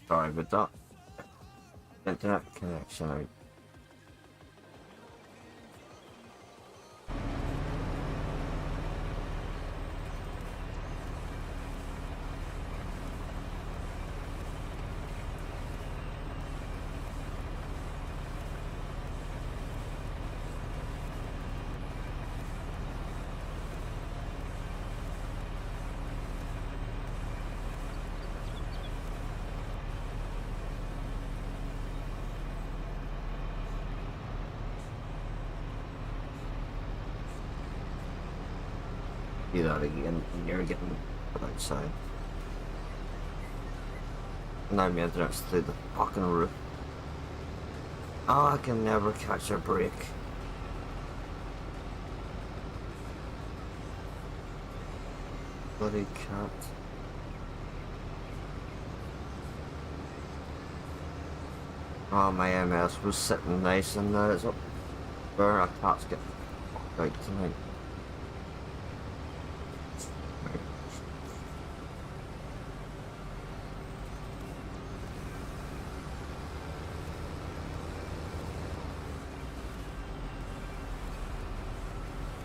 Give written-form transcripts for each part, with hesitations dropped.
Sorry about that. Internet connection out. Do that again, and you're getting outside. Now my internet's through the fucking roof. Oh, I can never catch a break. Bloody cat. Oh, my MS was sitting nice and now it's up there. A cat's getting fucked out tonight.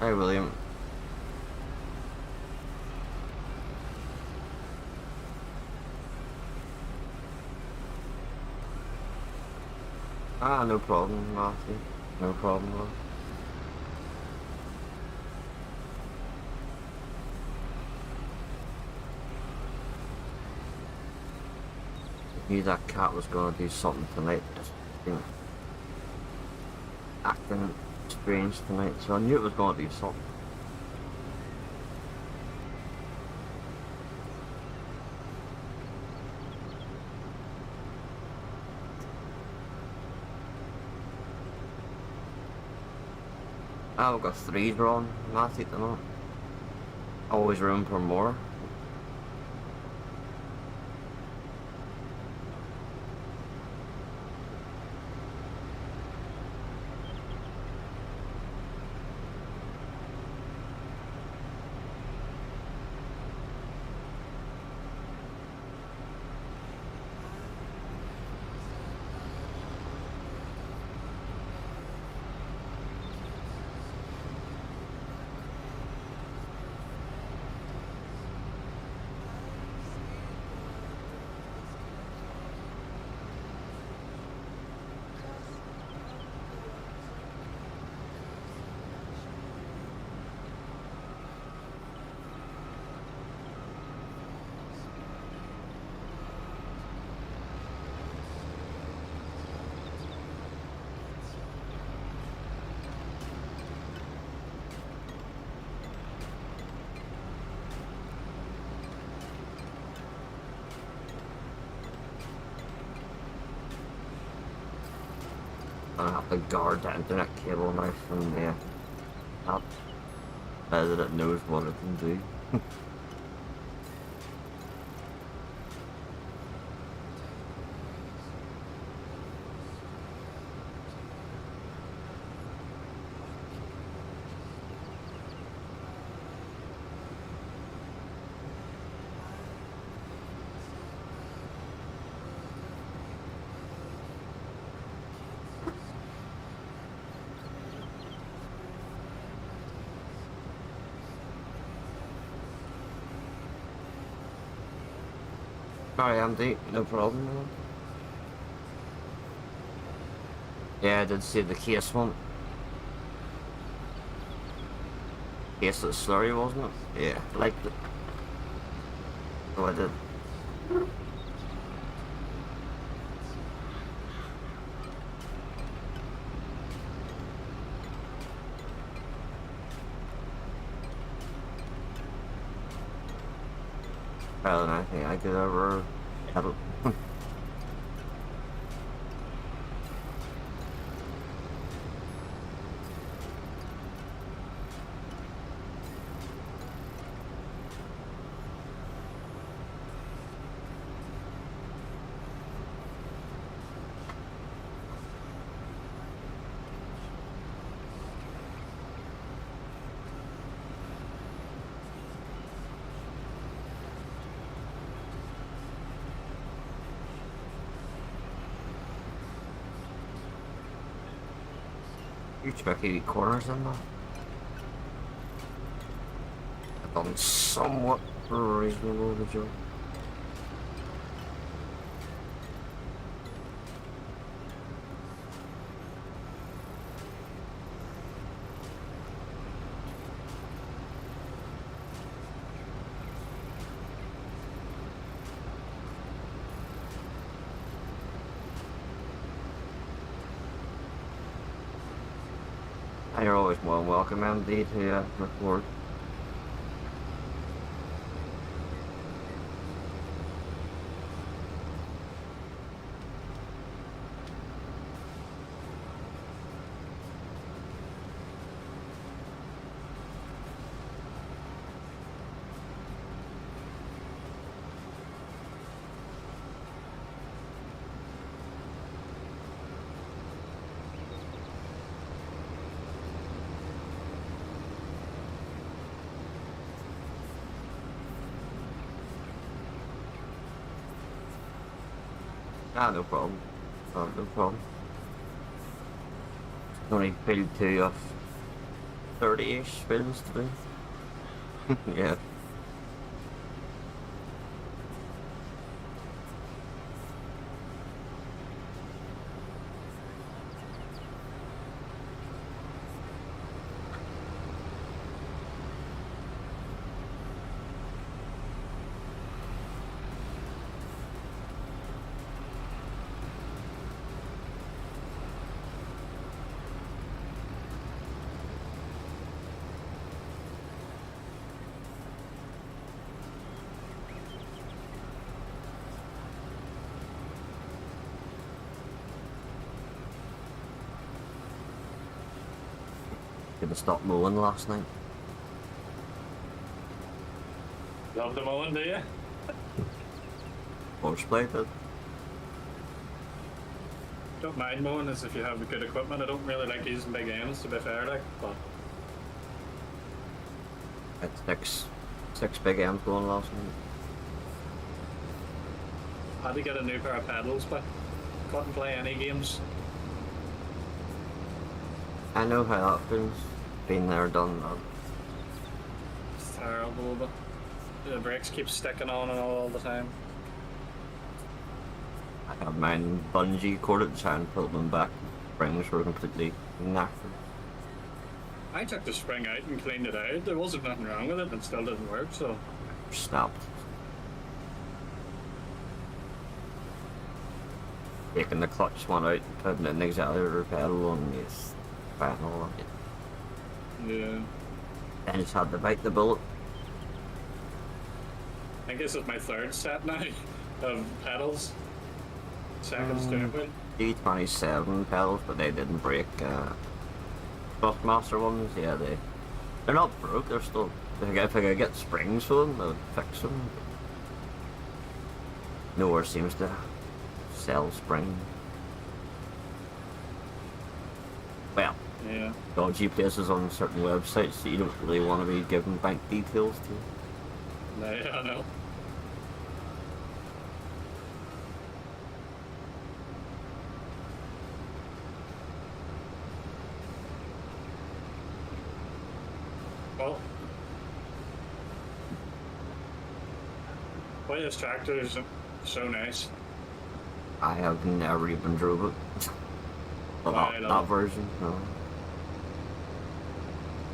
Hi, William. Ah, no problem, Matthew. No problem, man. I knew that cat was gonna do something tonight. Just, you know, acting strange tonight, so I knew it was gonna do something. I've got 3 drawn, Matthew, at the moment. Always room for more. I have to guard the internet cable now from the app, so that it knows what it can do. Sorry, Andy, no problem. Yeah, I did see the case one. Case of the slurry, wasn't it? Yeah, liked it. Oh, I did. Better than anything I could ever have. You tricky corners in there. I've done somewhat reasonable the job. You're always more than welcome, MD, to record. Ah, no problem. No problem. Only filled 2 of 30-ish spins today. Yeah. Couldn't stop mowing last night. Love the mowing, do you? Horseplay did. Don't mind mowing as if you have good equipment. I don't really like using big ends, to be fair, like, but It's six big M's going last night. I had to get a new pair of pedals, but couldn't play any games. I know how that feels. Been there, done that. It's terrible, but the brakes keep sticking on and all the time. I had mine bungee corded to try and put them back. Springs were completely knackered. I took the spring out and cleaned it out. There wasn't nothing wrong with it, and it still didn't work, so... Snapped. Taking the clutch one out and putting in the accelerator pedal and it's final. Yeah. Then just had to bite the bullet. I think this is my third set now of pedals. Second steering wheel. D27 pedals, but they didn't break. Thrustmaster ones, yeah, they're not broke. They're still. If I could get springs for them, I'd fix them. Nowhere seems to sell spring. Well, Yeah. dodgy places on certain websites that you don't really want to be giving bank details to. No, yeah, I know. Well, boy, this tractor is so nice. I have never even drove it. Well, that version, no.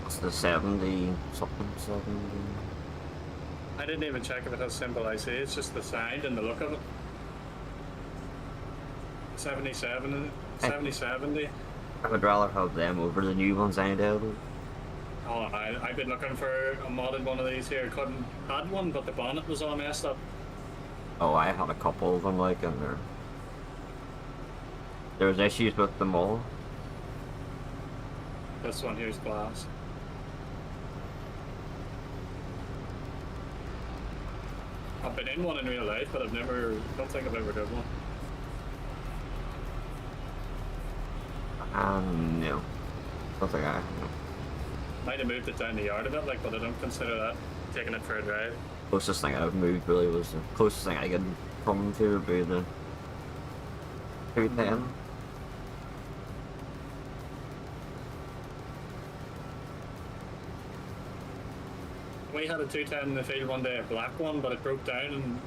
It's the 70 something, 70. I didn't even check if it has simple IC, it's just the sound and the look of it. 77, is it? 7070. I would rather have them over the new ones any day. Oh, I've been looking for a modded one of these here. Couldn't had one, but the bonnet was all messed up. Oh, I had a couple of them, like, and there was issues with them all. This one here's glass. I've been in one in real life, but don't think I've ever done one. No. Don't think I have. No. Might have moved it down the yard a bit, like, but I don't consider that taking it for a drive. Closest thing I've moved really was the closest thing I could come to would be the 210. we had a 210 in the field one day, a black one, but it broke down, and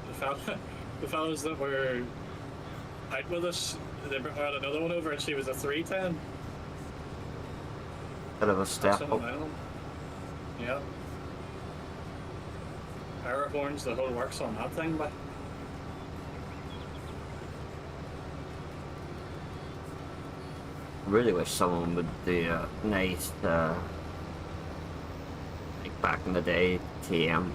the fellows that were out with us, they brought another one over, and she was a 310. Bit of a step up. Yeah. Power horns, the whole works on that thing, but. Really wish someone would do a nice, like back in the day, TM.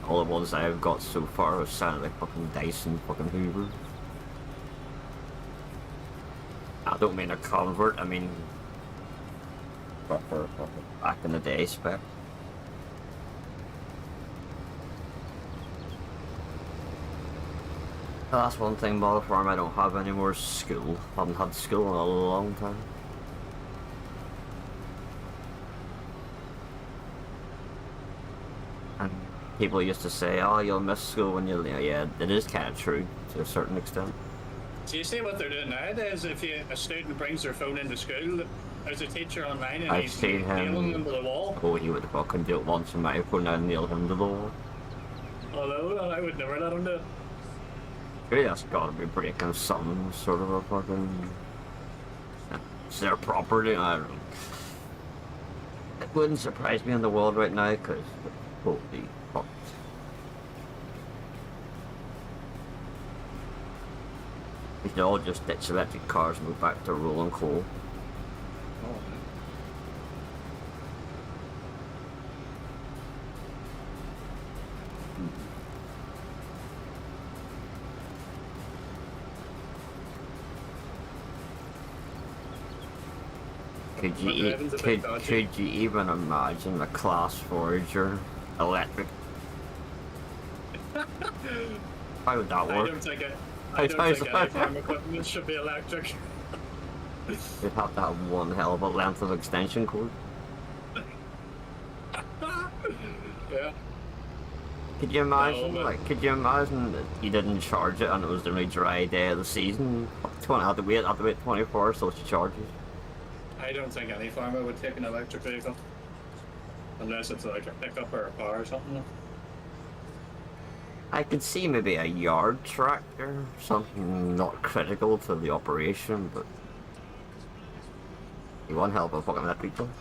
All the ones I've got so far have sounded like fucking Dyson fucking Hoover. I don't mean a convert, I mean proper back in the day spec. That's one thing about the farm, I don't have any more school. I haven't had school in a long time. And people used to say, oh, you'll miss school when you... Yeah, it is kind of true to a certain extent. So you see what they're doing nowadays? If a student brings their phone into school, there's a teacher online and he's nailing them to the wall. Oh, he would fucking do it once on my phone and nail him to the wall. Although, I would never let him do it. Really, that's gotta be breaking some sort of a fucking... It's their property, I don't know. It wouldn't surprise me in the world right now, because holy fuck. We should all just ditch electric cars and go back to rolling coal. Could you even imagine a class forger electric? How would that work? I don't think any farm equipment should be electric. You'd have to have one hell of a length of extension cord. Yeah. Could you imagine, No, could you imagine that you didn't charge it and it was the only dry day of the season? I had to wait 24 hours till she charges. I don't think any farmer would take an electric vehicle. Unless it's like a pickup or a car or something. I could see maybe a yard tractor, something not critical to the operation, but you won't help a fucking electric one.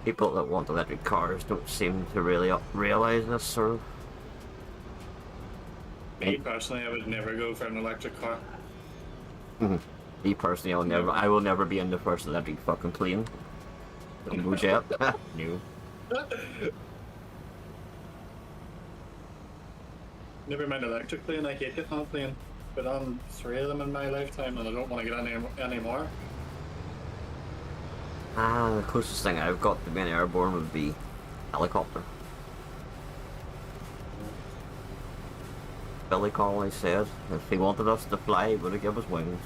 People that want electric cars don't seem to really realise this sort of. Me personally, I would never go for an electric car. Me personally, I will never be in the first electric fucking plane. Don't go jet. No. Never mind electric plane, I hate getting on a plane. Been on 3 of them in my lifetime and I don't want to get any more. The closest thing I've got to being airborne would be helicopter. Billy Connolly said if he wanted us to fly, he would have given us wings.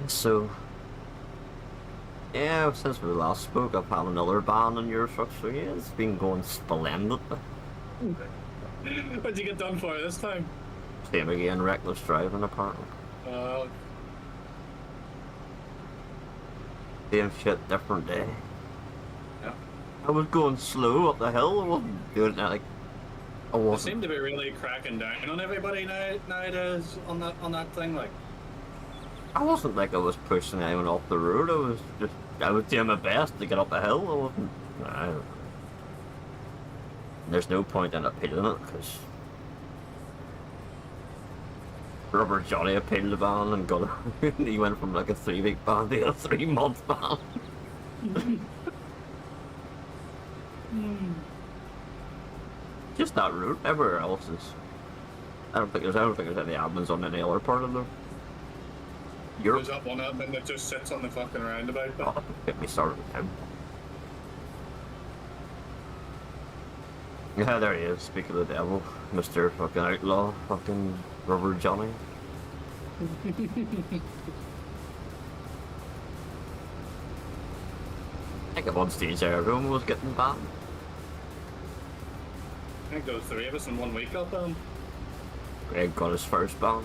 So, yeah, since we last spoke, I've had another ban on your truck, so yeah, it's been going splendidly. What'd you get done for this time? Same again, reckless driving apparently. Same shit, different day. Yeah. I was going slow up the hill, I wasn't doing it like... I They wasn't. seem to be really cracking down on everybody nowadays on that thing, like. I wasn't like I was pushing anyone off the road, I was doing my best to get up the hill, I wasn't... There's no point in appealing it, because... Rubber Johnny appealed the ban and got it. He went from like a 3-week ban to a 3-month ban. Just that route, everywhere else is... I don't think there's any admins on any other part of the... Europe. There's that one admin that just sits on the fucking roundabout. Oh, get me started with him. Yeah, there he is, speak of the devil. Mr. fucking outlaw, fucking Rubber Johnny. I think at one stage everyone was getting banned. I think there was 3 of us in 1 week got them. Greg got his first ban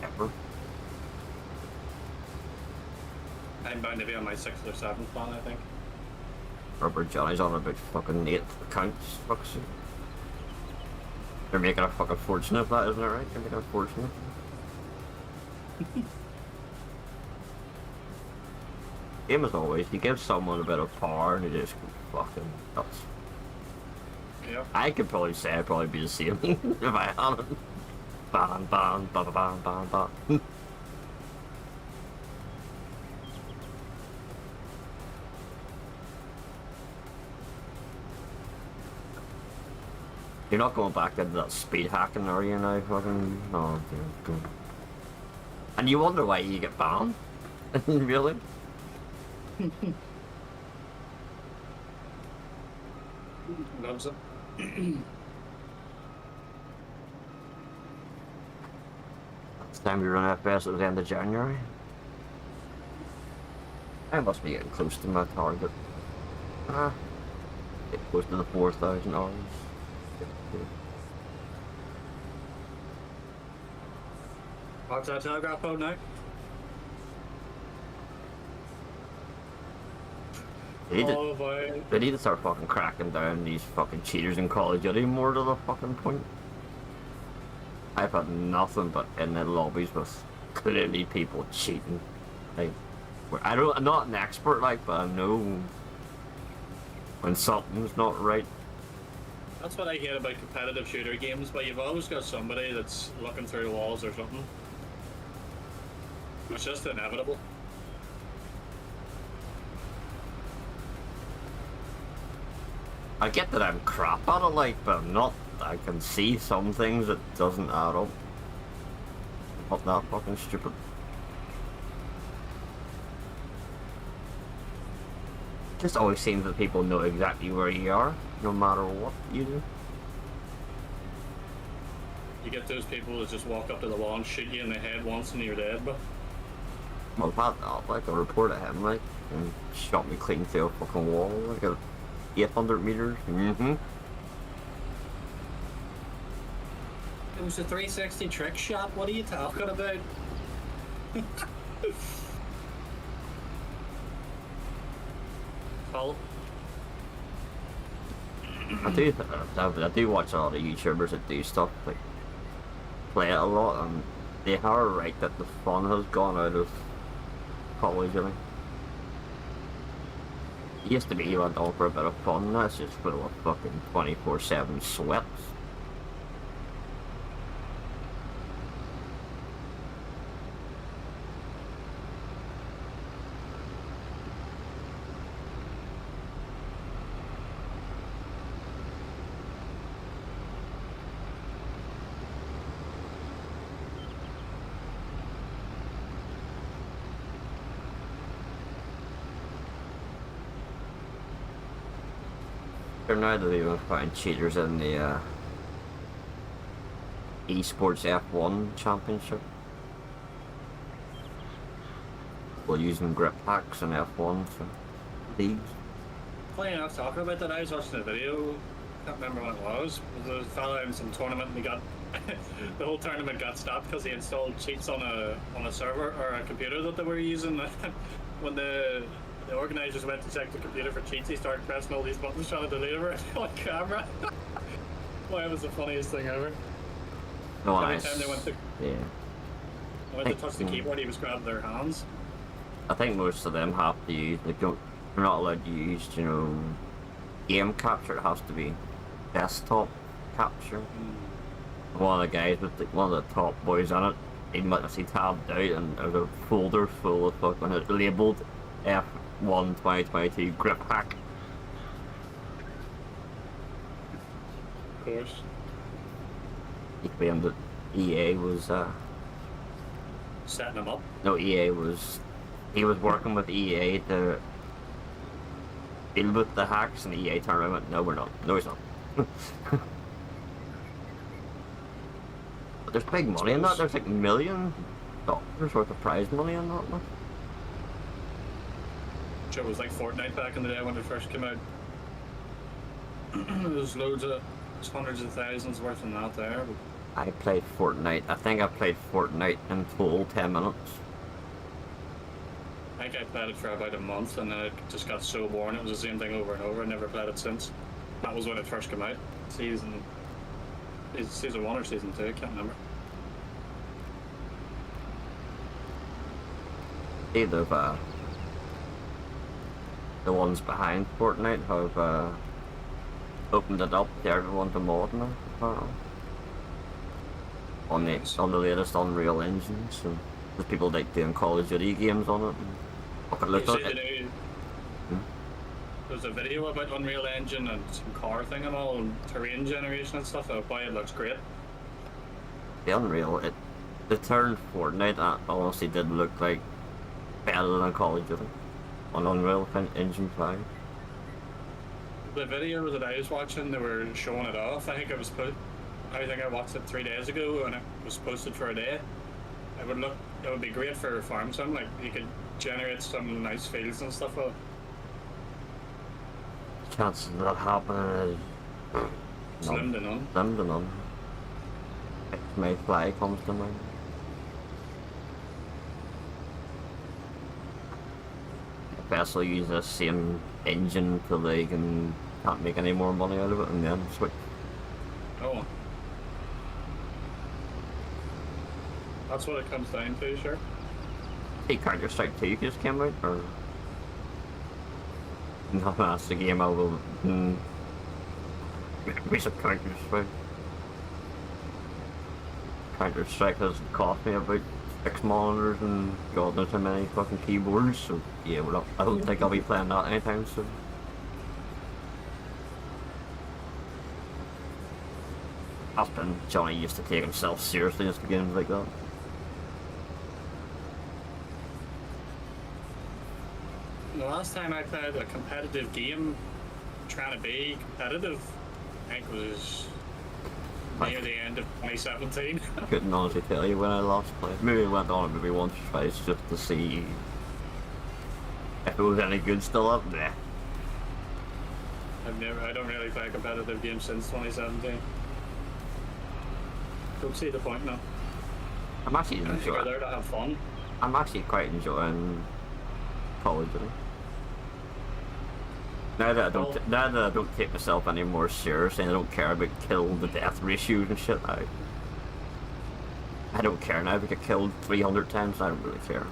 ever. I'm bound to be on my 6th or 7th ban, I think. Rubber Johnny's on about fucking 8 accounts. Fuck's sake. They're making a fucking fortune of that, isn't it right? They're making a fortune. Game as always, you give someone a bit of power and they just go fucking nuts. Yep. I could probably say I'd probably be the same if I had it. Ban, ban, ban, ban, ban, ban. You're not going back into that speed hacking, are you now? Fucking no, dude. And you wonder why you get banned? Really? Loves it. It's time we run FPS at the end of January. I must be getting close to my target. Get close to the 4,000 hours. What's that telegraph code now? Oh boy. They need to start fucking cracking down these fucking cheaters in Call of Duty more to the fucking point. I've had nothing but in the lobbies with clearly people cheating. Like, I'm not an expert, like, but I know when something's not right. That's what I hate about competitive shooter games, but you've always got somebody that's looking through walls or something. It's just inevitable. I get that I'm crap at it, like, but I'm not. I can see some things that doesn't add up. Not that fucking stupid. Just always seems that people know exactly where you are, no matter what you do. You get those people that just walk up to the wall and shoot you in the head once and you're dead, but... Well, I've had that, like, I reported him, like, and shot me clean through a fucking wall, like, at 800 meters. It was a 360 trick shot, what are you talking about? Paul? I do watch a lot of YouTubers that do stuff, like, play it a lot, and they are right that the fun has gone out of Call of Duty. It used to be you went on for a bit of fun, now it's just full of fucking 24/7 sweats. Now that they even find cheaters in the esports F1 championship. We're using grip packs in F1 for leagues. Funny enough, talking about that, I was watching a video, can't remember what it was. There was a fella in some tournament and he got the whole tournament got stopped because he installed cheats on a server or a computer that they were using. When the organisers went to check the computer for cheats, he started pressing all these buttons trying to delete it on camera. Boy, it was the funniest thing ever. No, Every time they went to touch the Mm. keyboard, he was grabbing their hands. I think most of them have to use, like, they're not allowed to use, you know, game capture. It has to be desktop capture. One of the guys with one of the top boys on it, he might have seen tabbed out and there's a folder full of fucking it labelled F1 2022 grip hack. Of course. He claimed that EA was Setting them up. no, he was working with EA to deal with the hacks, and EA turned around and went, no, we're not. No, he's not. But there's big money in that. There's like millions. $100 worth of prize money on that one. It was like Fortnite back in the day when it first came out. There's loads of, there's hundreds of thousands worth in that there. But I played Fortnite. I think I played Fortnite in total 10 minutes. I think I played it for about a month and then it just got so boring. It was the same thing over and over. I never played it since. That was when it first came out. Season 1 or season 2, I can't remember. Either of the ones behind Fortnite have opened it up to everyone to mod now, apparently. On the latest Unreal engines, and there's people like doing Call of Duty games on it. I looked at it. There's a video about Unreal Engine and some car thing and all, and terrain generation and stuff. Boy, it looks great. The Unreal, the turn Fortnite that honestly did look like better than Call of Duty on Unreal Engine 5. The video that I was watching, they were showing it off. I think I watched it 3 days ago and it was posted for a day. It would be great for farm sim, like you could generate some nice fields and stuff. Chances of that happening is Slim to none. Slim to none. My fly comes to mind. Vessel use the same engine till they can't make any more money out of it and then switch. Oh. That's what it comes down to, sure. Hey, Counter-Strike 2 just came out, or? No, that's the game I will piece of Counter-Strike. Counter-Strike has cost me about 6 monitors and God knows how many fucking keyboards, so yeah, well, I don't think I'll be playing that anytime soon. That's been Johnny used to take himself seriously just for games like that. The last time I played a competitive game, trying to be competitive, I think was near the end of 2017. I couldn't honestly tell you when I last played. Maybe I went on it maybe once or twice just to see if it was any good still up there. I don't really play competitive games since 2017. Don't see the point now. I'm actually We're enjoying. there to have fun. I'm actually quite enjoying Call of Duty. Now that I don't take myself any more seriously and I don't care about kill to death ratios and shit, I don't care now if I get killed 300 times, I don't really care.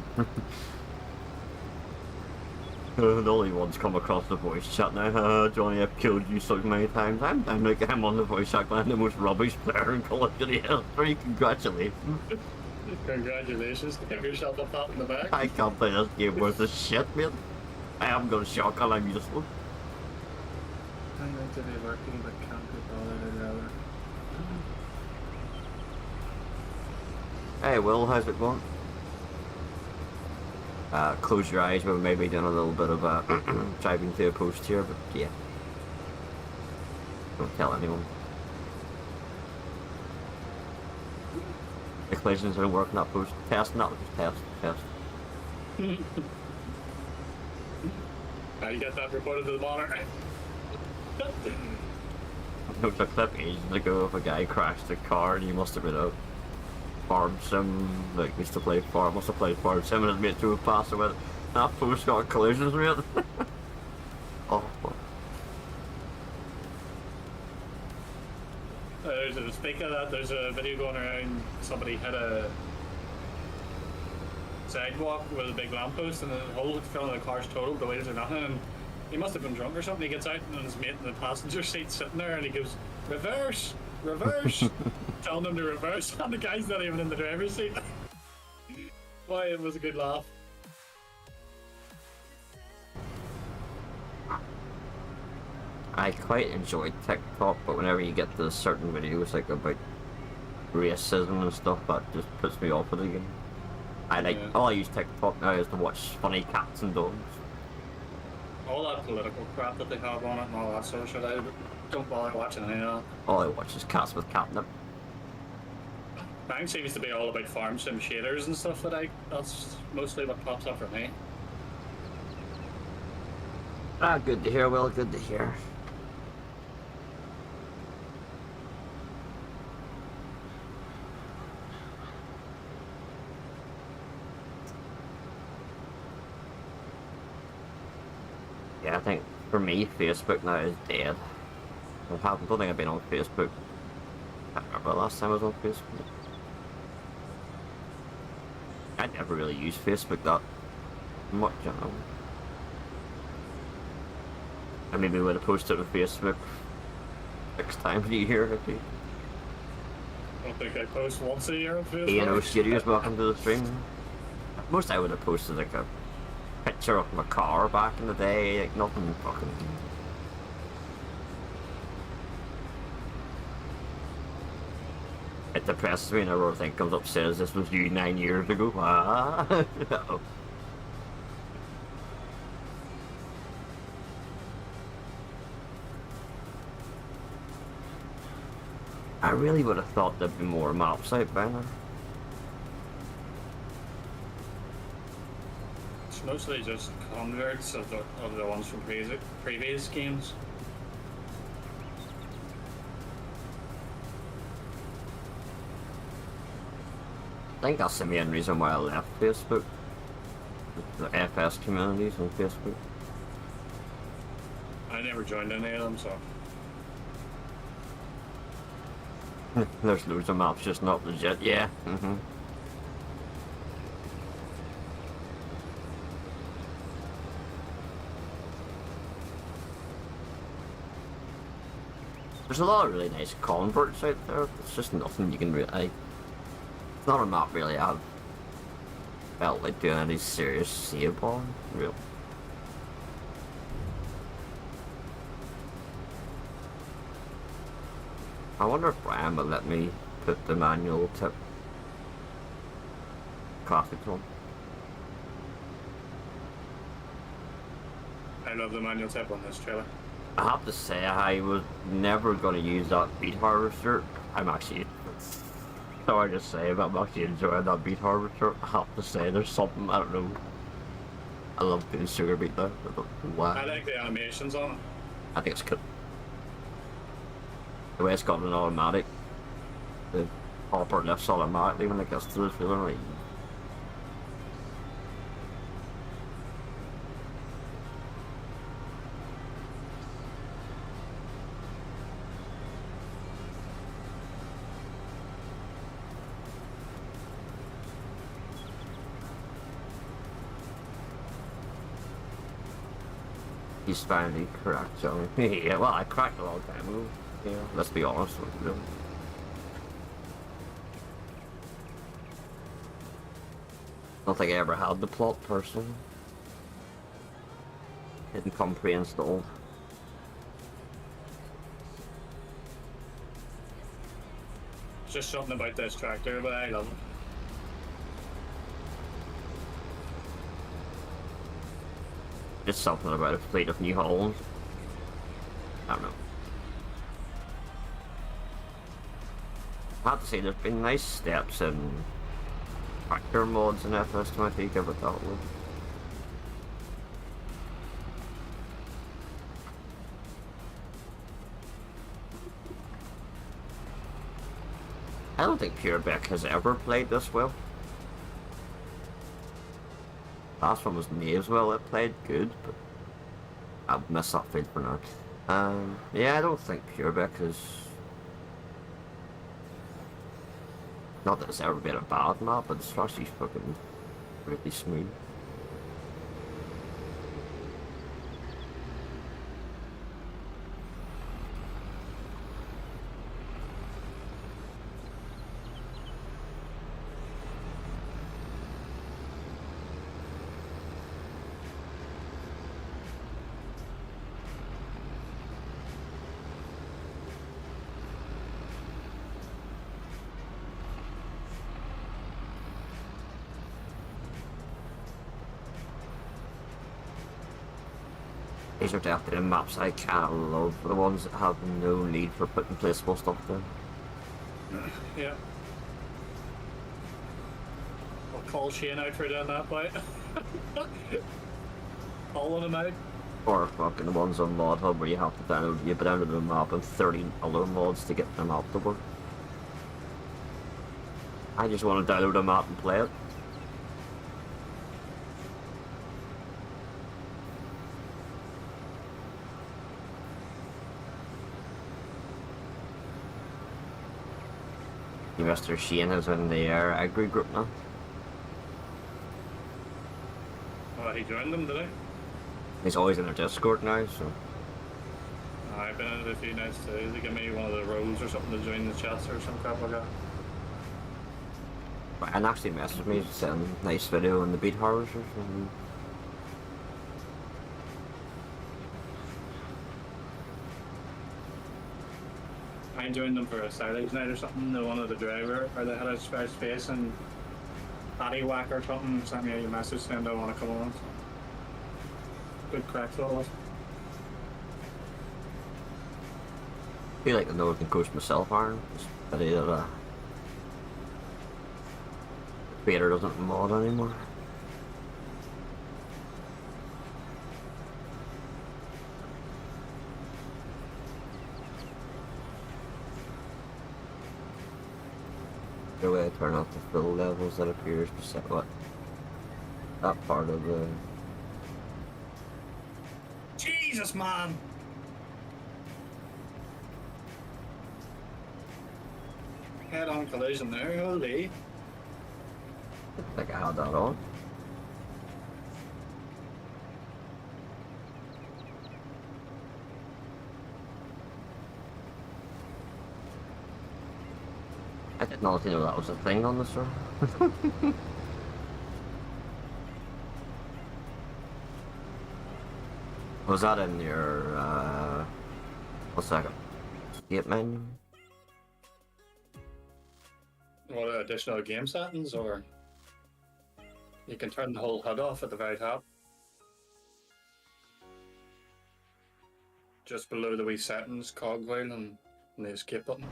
The only ones come across the voice chat now, Johnny, I've killed you so many times. I'm like, I'm on the voice chat, I'm the most rubbish player in Call of Duty history, congratulations. Congratulations, give yourself a pat in the back. I can't play this game worth of shit, mate. I haven't got a shotgun, I'm useless. I'm going to be working but can't be bothered another. Hey Will, how's it going? Close your eyes, we're maybe doing a little bit of driving to a post here, but yeah. Don't tell anyone. The collisions don't work in that post. Test, not just test. How you get that reported to the monitor? There was a clip ages ago of a guy crashed a car and he must have been a farm sim, like used to play farm, must have played farm sim and his mate drove past it with that post got collisions with it. Oh, fuck. Speaking of that, there's a video going around, somebody hit a sidewalk with a big lamppost and the whole front of the car's totaled, the wheels are nothing, and he must have been drunk or something. He gets out and his mate in the passenger seat sitting there and he goes, reverse, reverse, telling him to reverse, and the guy's not even in the driver's seat. Boy, it was a good laugh. I quite enjoy TikTok, but whenever you get to certain videos like about racism and stuff, that just puts me off it again. All I use TikTok now is to watch funny cats and dogs. All that political crap that they have on it and all that sort of shit, I don't bother watching any of that. All I watch is cats with catnip. Mine seems to be all about farm sim shaders and stuff that's mostly what pops up for me. Ah, good to hear, Will, good to hear. Yeah, I think for me, Facebook now is dead. I don't think I've been on Facebook. I can't remember the last time I was on Facebook. I never really used Facebook that much, you know. I maybe would have posted on Facebook 6 times a year, I think. I don't think I post once a year on Facebook. EVO Studios, welcome to the stream. Most I would have posted like a picture of my car back in the day, like nothing fucking. It depresses me whenever everything comes up says this was you 9 years ago. Ah. I really would have thought there'd be more maps out by now. It's mostly just converts of the ones from previous games. I think that's the main reason why I left Facebook. The FS communities on Facebook. I never joined any of them, so. There's loads of maps just not legit, yeah. There's a lot of really nice converts out there. It's just nothing you can really. It's not a map really I've felt like doing any serious save on, real. I wonder if Brian will let me put the manual tip graphics on. I love the manual tip on this trailer. I have to say, I was never going to use that beat harvester. I'm actually, sorry to say, but I'm actually enjoying that beat harvester. I have to say, there's something, I don't know. I love doing sugar beat though. I don't know why. I like the animations on it. I think it's cool. The way it's got an automatic, the hopper lifts automatically when it gets to the feeling like. He's finally correct, Johnny. Yeah, well, I cracked a long time ago. Yeah, let's be honest with you. I don't think I ever had the plot personally. Didn't come pre-installed. It's just something about this tractor, but I love it. Just something about a fleet of New Holland. I don't know. I have to say, there's been nice steps in tractor mods in FS20, give it that one. I don't think Purebeck has ever played this well. Last one was Naveswell, it played good, but I've missed that field for now. Yeah, I don't think Purebeck is. Not that it's ever been a bad map, but it's actually fucking really smooth. These are definitely the maps I can't love, the ones that have no need for putting placeable stuff in. Yeah. call Shane out for doing that, boy. Calling him out. Or fucking the ones on Mod Hub where you have to download the map and 30 other mods to get the map to work. I just want to download a map and play it. Mr. Shane is in the agri group now. Oh, he joined them, did he? He's always in their Discord now, so. I've been in it a few nights too. They give me one of the roles or something to join the chats or some crap like that. And actually messaged me, sent a nice video on the beat harvesters. I joined them for a silage night or something. They wanted a driver, or they had a spare space and paddy whack or something. Sent me a message saying I want to come on. So. Good crack though. Was. I feel like I know I can coach myself, Aaron. But the creator doesn't mod anymore. The way I turn off the fill levels that appears to set what that part of the Jesus, man! Head-on collision there, holy. I think I had that on. I did not know that was a thing on the server. Was that in your, what's that? Escape menu? What, additional game settings, or you can turn the whole HUD off at the very top. Just below the wee settings, cogwheel and the escape button.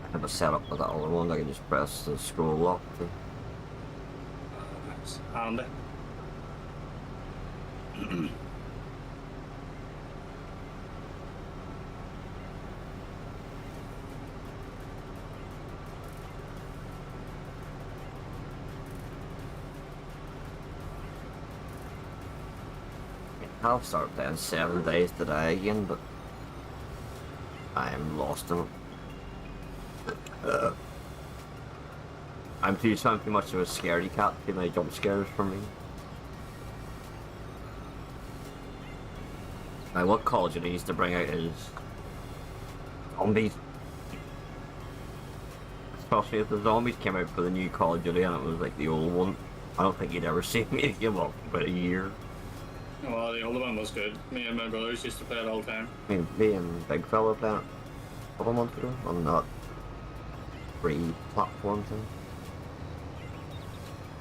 I have a setup with that other one, I can just press the scroll lock to... That's handy. I'll start playing 7 days today again, but I am lost in it. I'm too much of a scaredy cat, too many jump scares for me. Now what Call of Duty needs to bring out is zombies. Especially if the zombies came out for the new Call of Duty and it was like the old one. I don't think you'd ever see me give up for about a year. Well, the older one was good. Me and my brothers used to play it all the time. I mean, me and Big Fella playing it a couple months ago on that free platform thing.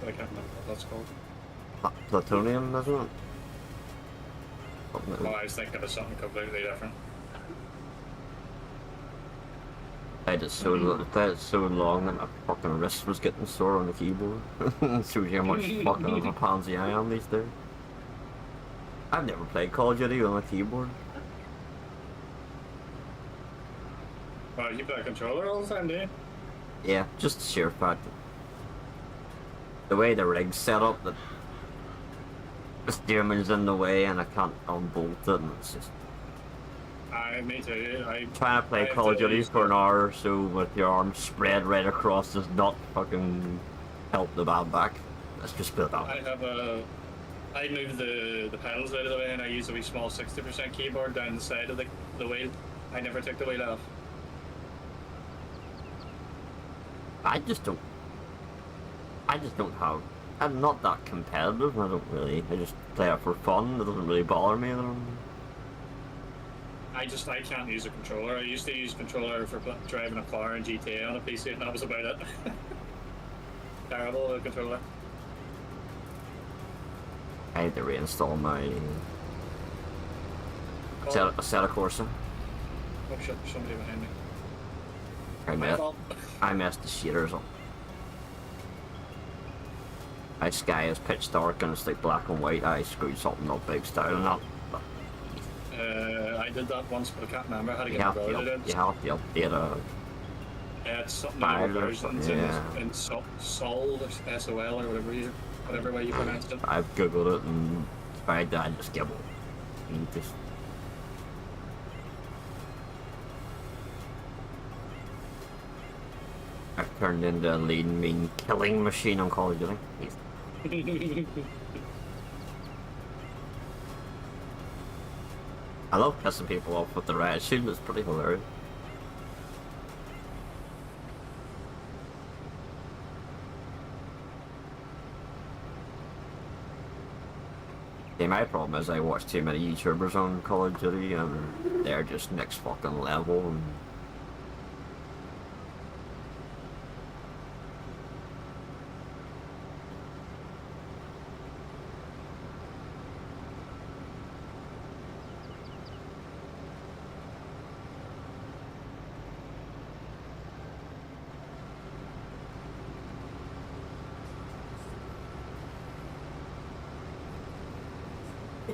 I can't remember what that's called. Plutonium, isn't it? Oh, I was thinking of something completely different. I did so long that my fucking wrist was getting sore on the keyboard. Shows you how much fucking of a pansy I am these days. I've never played Call of Duty on a keyboard. Well, you play a controller all the time, do you? Yeah, just the sheer fact that the way the rig's set up, that the steering wheel's in the way and I can't unbolt it, and it's just... Me too. Trying to play Call of Duty for an hour or so with your arms spread right across does not fucking help the bad back. Let's just put it that way. I moved the pedals out of the way and I use a wee small 60% keyboard down the side of the wheel. I never took the wheel off. I just don't have... I'm not that competitive, I just play it for fun, it doesn't really bother me. I can't use a controller. I used to use a controller for driving a car in GTA on a PC and that was about it. Terrible controller. I need to reinstall my set of Corsa. Oh shit, there's somebody behind me. I messed the shaders up. My sky is pitch dark and it's like black and white. I screwed something up big style and that. I did that once, but I can't remember how to You get have my brother to, did. you have to update a It's something file in or versions something, yeah. in Sol or SOL or whatever way you pronounce it. I've googled it and tried that and just give up. And just I've turned into a lean, mean killing machine on Call of Duty. I love pissing people off with the red shield, it's pretty hilarious. Yeah, my problem is I watch too many YouTubers on Call of Duty and they're just next fucking level and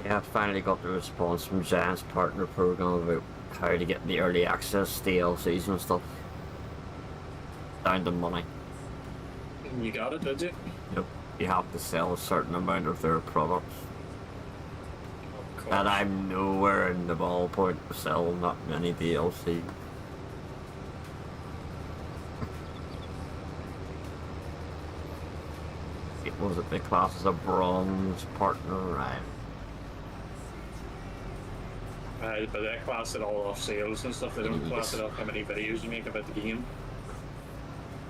yeah, I finally got the response from Giant's partner program about how to get the early access DLCs and stuff. Down to money. You got it, did you? Yep. You have to sell a certain amount of their products. Of course. And I'm nowhere in the ballpark to sell that many DLC. It was at the class as a bronze partner, right? But they class it all off sales and stuff. They don't class it off how many videos you make about the game.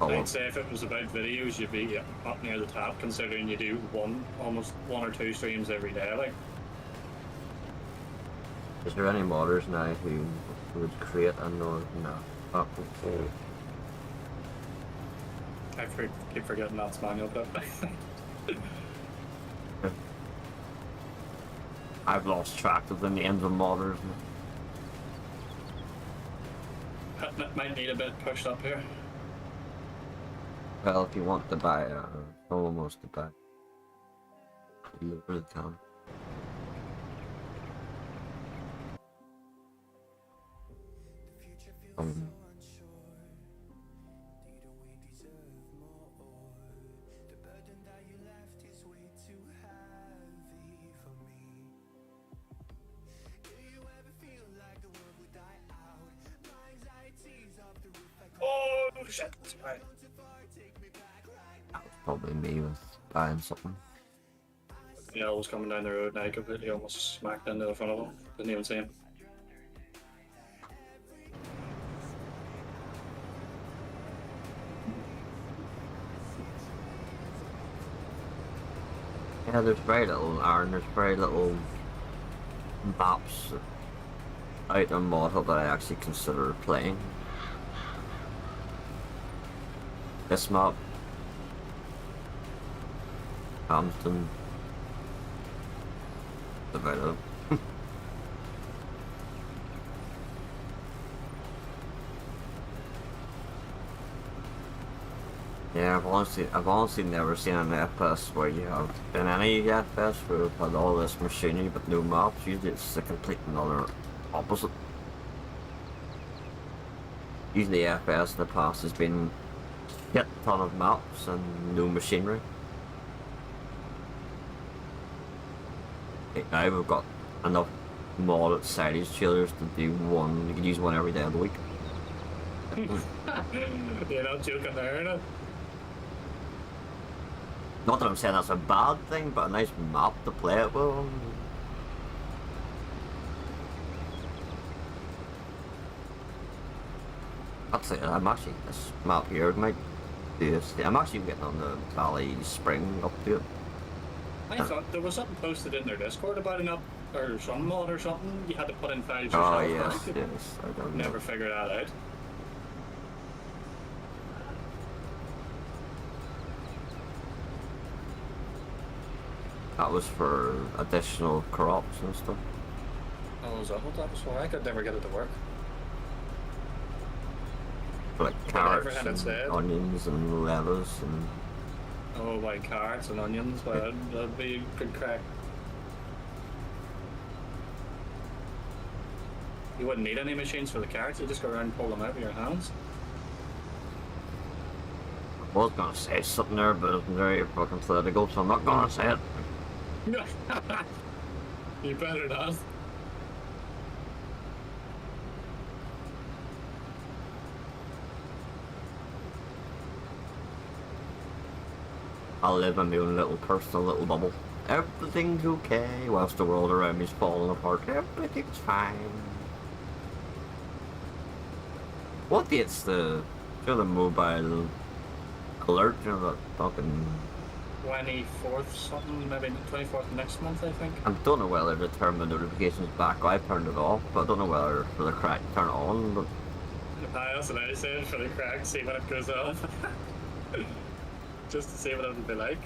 Oh, I'd say if it was about videos, you'd be up near the top, considering you do almost one or two streams every day. Like, is there any modders now who would create a no? Oh, okay. I keep forgetting that's manual, but I've lost track of the names of modders. it might need a bit pushed up here. Well, if you want to buy almost to buy, you really can. Oh shit! Right. That was probably me with buying something. Yeah, I was coming down the road and I completely almost smacked into the front of him. Didn't even see him. Yeah, there's very little iron, there's very little maps out on model that I actually consider playing. This map, Hampton, about it. Yeah, I've honestly never seen an FPS where you have in any FPS where you've had all this machinery but no maps. Usually it's the complete another opposite. Usually FPS in the past has been a ton of maps and no machinery. Right now we've got enough modded silage trailers to do one. You can use one every day of the week. You're not joking there, no? Not that I'm saying that's a bad thing, but a nice map to play it with. That's it. I'm actually this map here might do this. I'm actually getting on the Valley Spring up to it. I thought there was something posted in their Discord about an up or some mod or something. You had to put in files yourself. Oh yes, right? yes. I don't know. Never figured that out. That was for additional crops and stuff. Oh, is that what that was for? I could never get it to work. For like Whatever carrots had it and said. onions and lettuce and Oh, my carrots and onions, well, that'd be good crack. You wouldn't need any machines for the carrots, you just go around and pull them out with your hands. I was gonna say something there, but it's very fucking political, so I'm not gonna say it. You better not. I'll live in my own little personal little bubble. Everything's okay whilst the world around me's falling apart. Everything's fine. What date's the mobile alert? You know, that fucking 24th something, maybe 24th next month, I think. I don't know whether to turn the notifications back. I turned it off, but I don't know whether for the crack to turn it on. But That's what I said, for the crack, see when it goes off. Just to see what it would be like.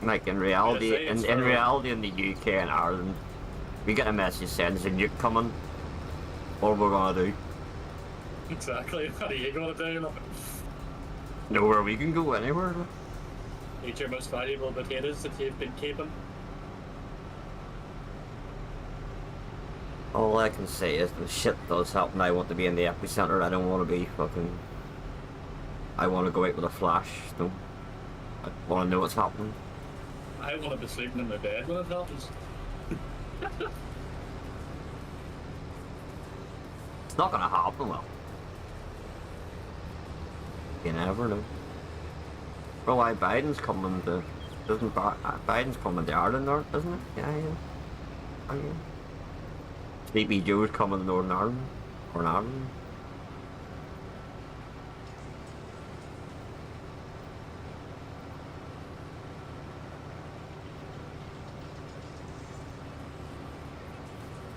like in reality, Yeah, in reality in the UK and Ireland, we get a message saying there's a nuke coming. What are we gonna do? Exactly, what are you gonna do? Nowhere we can go anywhere. Eat your most valuable potatoes that you've been keeping. All I can say is the shit does happen. I want to be in the epicenter. I don't want to be fucking. I want to go out with a flash. No, I want to know what's happening. I want to be sleeping in my bed when it happens. It's not gonna happen. Well, you never know. Well, why Biden's coming to? Doesn't Biden's coming to Ireland, or isn't it? Yeah. Oh, yeah. Sleepy Joe's coming to Northern Ireland, or Ireland.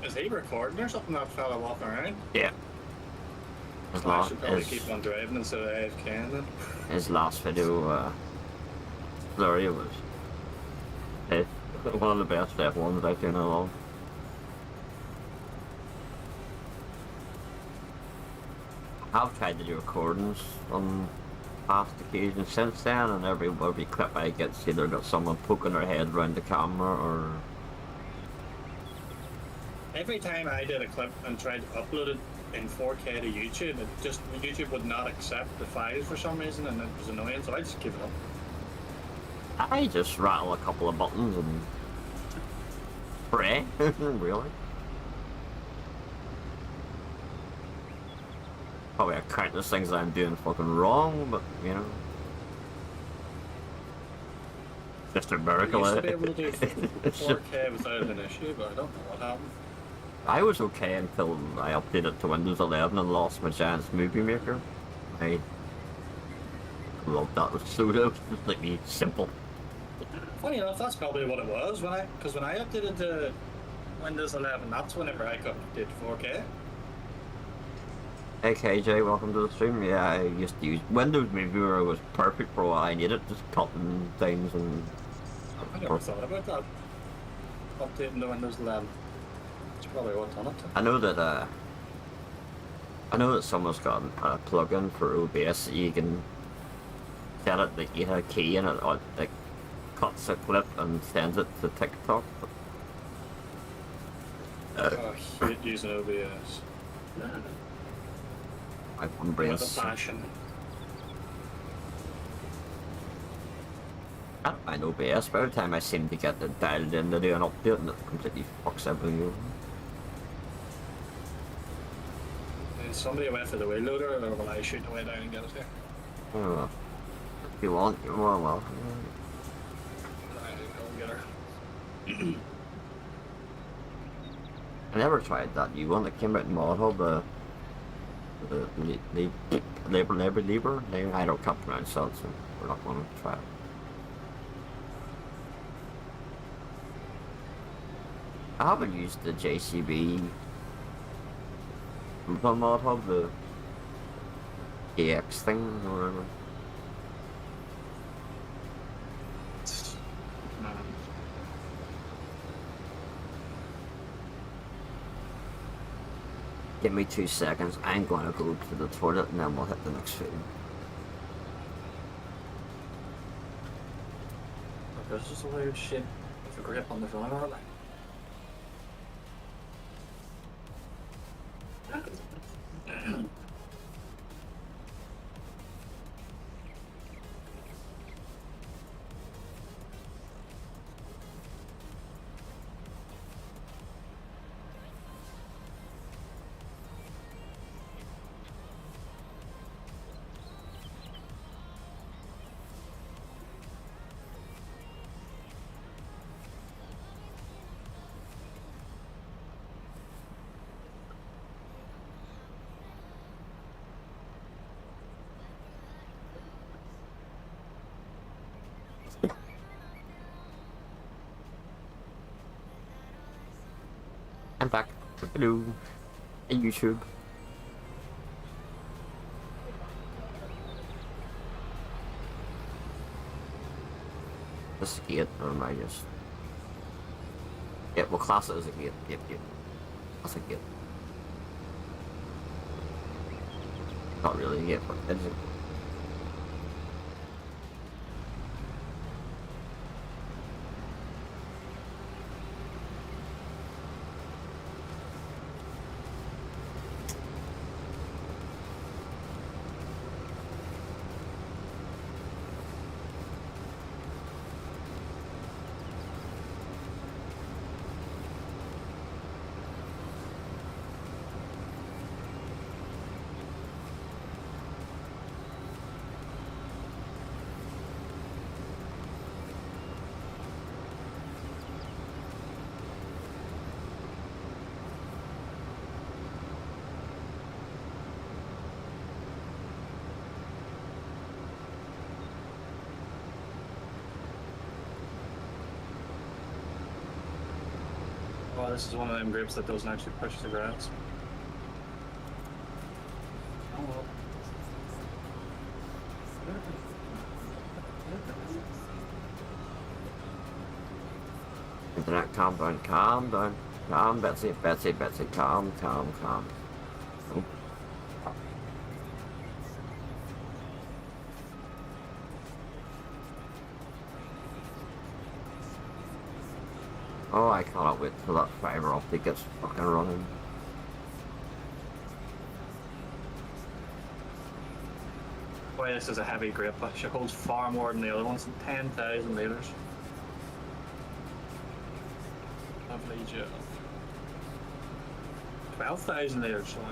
Is he recording or something, that fella walking around? Yeah. I should probably keep on driving instead of AFK then. His last video, Flurry was one of the best F1s I've seen in a long. I've tried to do recordings on past occasions since then, and every clip I get's either got someone poking their head around the camera or. Every time I did a clip and tried to upload it in 4K to YouTube, YouTube would not accept the file for some reason, and it was annoying, so I just give it up. I just rattle a couple of buttons and pray. Really? Probably a countless things I'm doing fucking wrong, but you know. Just a miracle. I used to be able to do 4K without an issue, but I don't know what happened. I was okay until I updated to Windows 11 and lost my Giants Movie Maker. I loved that. It was so good. Just like me, simple. Funny enough, that's probably what it was because when I updated to Windows 11, that's whenever I could update to 4K. Hey KJ, welcome to the stream. Yeah, I used to use Windows Movie Maker. Was perfect for what I needed, just cutting things and. I never thought about that. Updating to Windows 11. That's probably what done it. I know that someone's got a plugin for OBS that you can set it that you hit a key and it like cuts a clip and sends it to TikTok. I hate using OBS. I'm brain With a passion. I don't mind OBS, but every time I seem to get it dialed in to do an update and it completely fucks everything over. Is somebody went for the wheel loader, or will I shoot the way down and get it here? Oh, if you want, you're more than welcome. I'll go and get her. I never tried that new one that came out in Mod Hub, the Labor. I don't can't pronounce that, so we're not going to try it. I haven't used the JCB Mod Hub, the AX thing or whatever. Give me 2 seconds. I'm going to go to the toilet and then we'll hit the next film. There's just a weird shape of a grip on the front of it. I'm back. Hello. Hey, YouTube. This is a gate, or am I just... Yeah, we'll class it as a gate. Yep. That's a gate. Not really a gate, but it is a... Oh, this is one of them grips that doesn't actually push the grass. Oh well. Internet, calm down. Calm, Betsy, calm. Oh. Oh, I cannot wait till that fiber optic gets fucking running. Boy, this is a heavy grip. It holds far more than the other ones. 10,000 litres. Lovely job. 12,000 litres, sorry.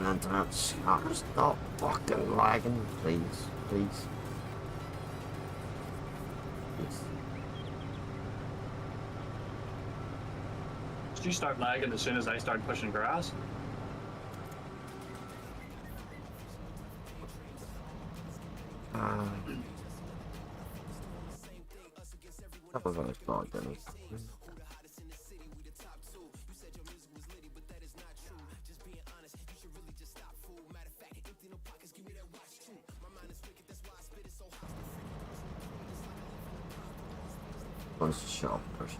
Internet, stop fucking lagging, please. Did you start lagging as soon as I started pushing grass? Couple of us logged in. Let's shut up first.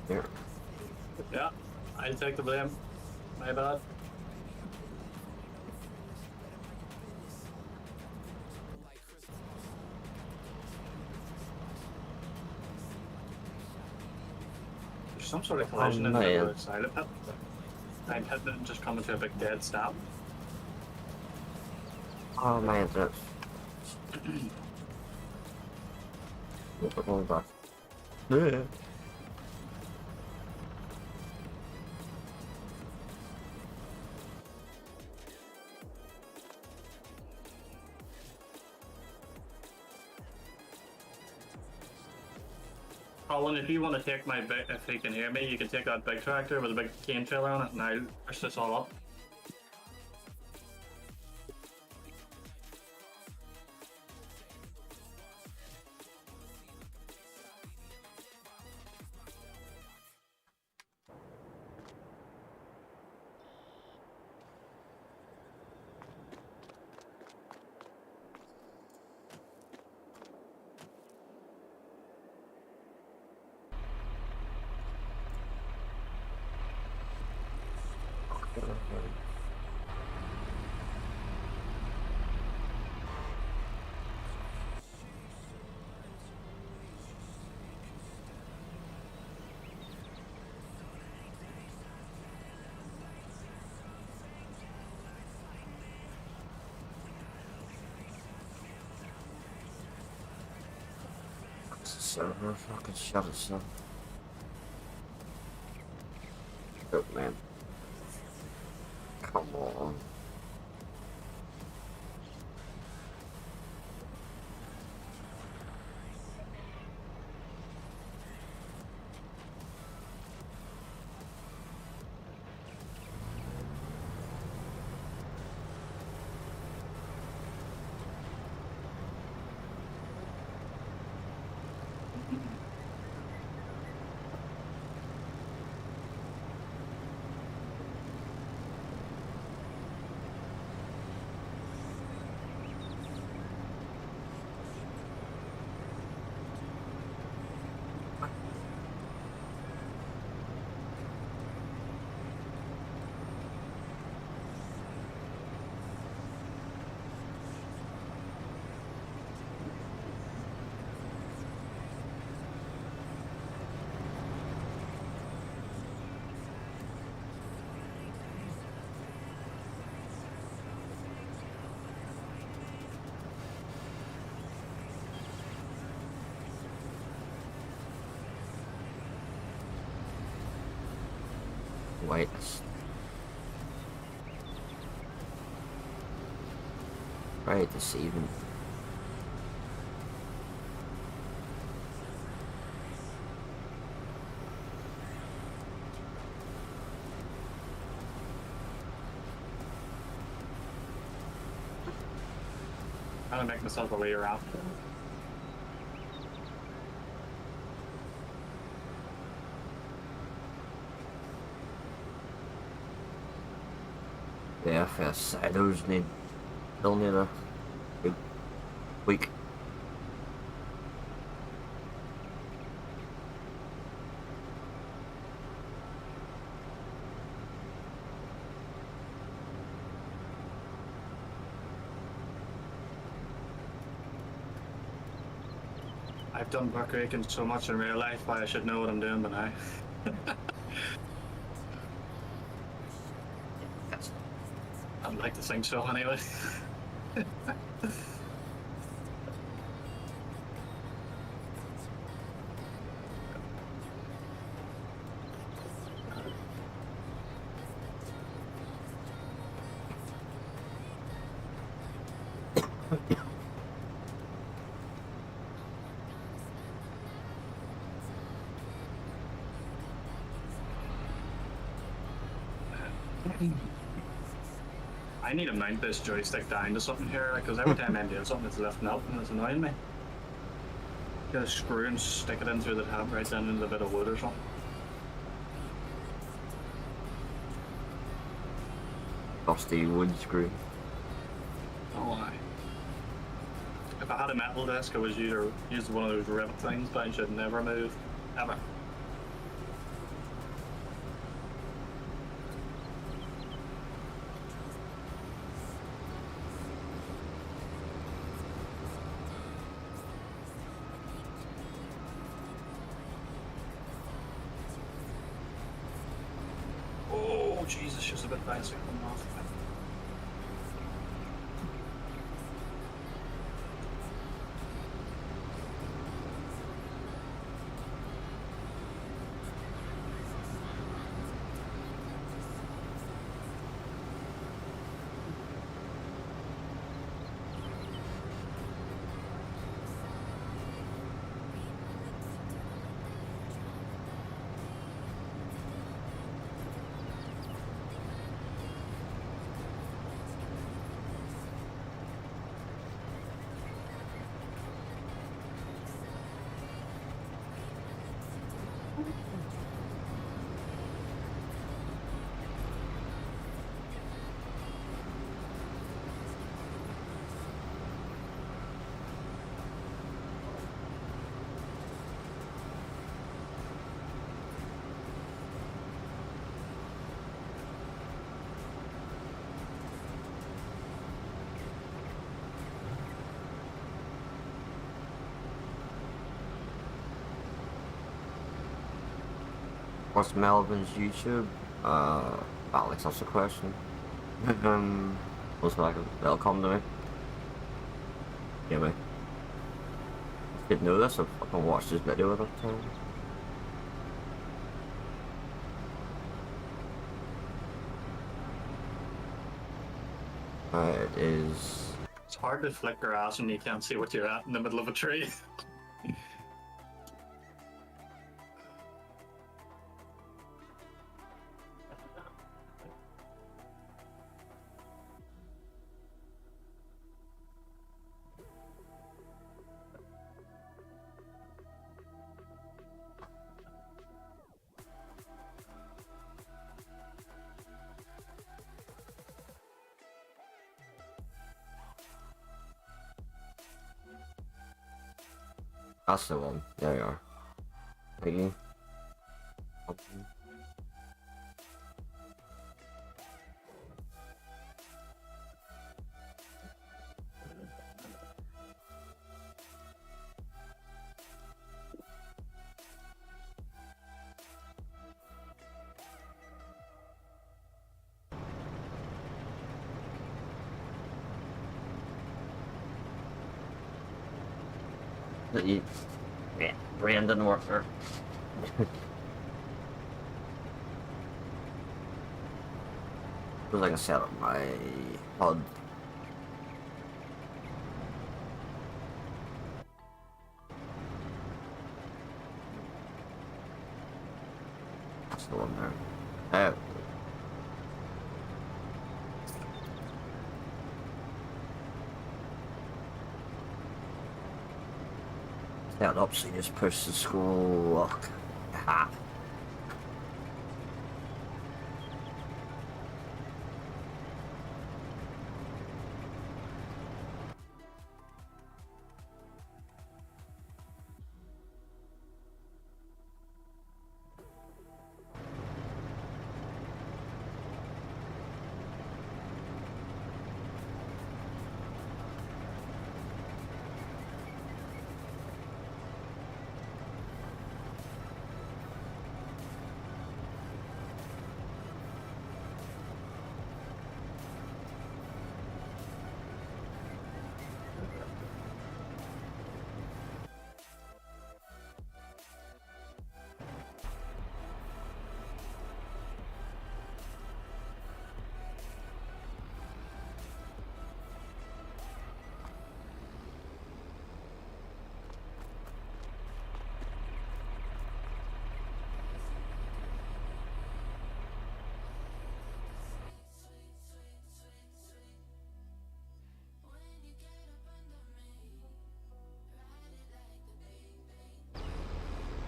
Here. Yeah, I'll take the blame. My bad. There's some sort of collision in the other side of it. I'm hitting it and just coming to a big dead stop. Oh, my internet. We're going back. Yeah. Colin, if you want to take my big, if you can hear me, you can take that big tractor with a big cane trailer on it and I'll push this all up. server fucking shut itself. Oh man. Come on. Wait. Right, deceiving. I'm gonna make myself a way around. Yeah, first silos they'll need a good week. I've done buckraking so much in real life, why I should know what I'm doing, but now. I'd like to think so anyway. I need to mount this joystick down to something here, because every time I'm doing something it's lifting up and it's annoying me. Get a screw and stick it in through the tab right down into a bit of wood or something. Rusty wood screw. Oh, aye. If I had a metal disc, I would use one of those rivet things, but I should never move. Ever. Oh, Jesus, just a bit basic coming off. What's Melvin's YouTube? Alex, that's the question. Most likely, they'll come to me. Yeah, mate. could know this, I've fucking watched this video enough times. It is... It's hard to flick your ass when you can't see what you're at in the middle of a tree. That's the one. There you are. Waiting. Yeah, Brandon Worker. Feels like I set up my HUD. That's the one there. Oh. Set up so you just push the scroll lock. Ha.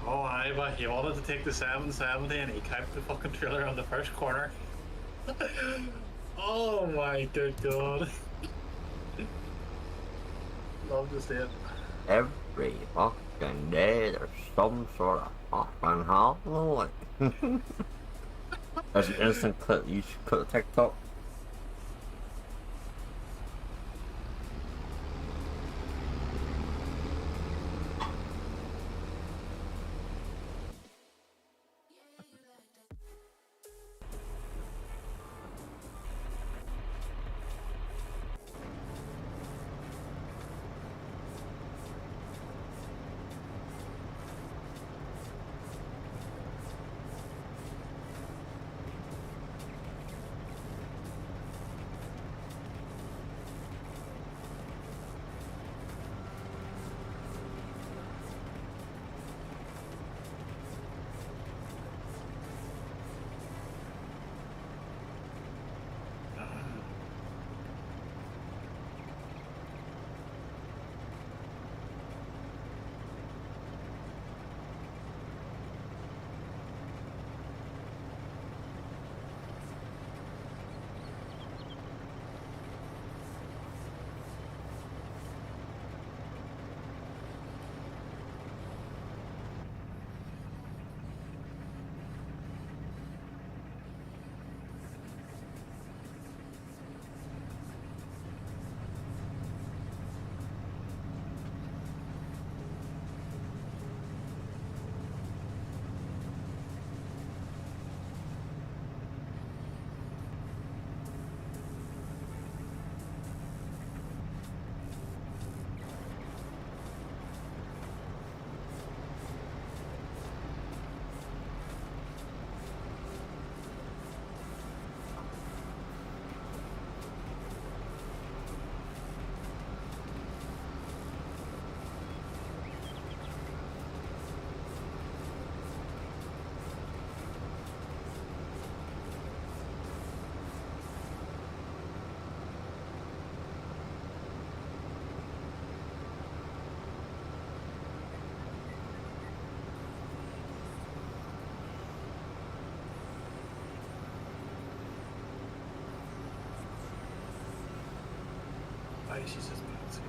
Oh, but he wanted to take the 770 and he kept the fucking trailer on the first corner. Oh my good god. Love to see it. Every fucking day there's some sort of fucking happening. There's an instant clip you should put a TikTok. Why she's just bouncing.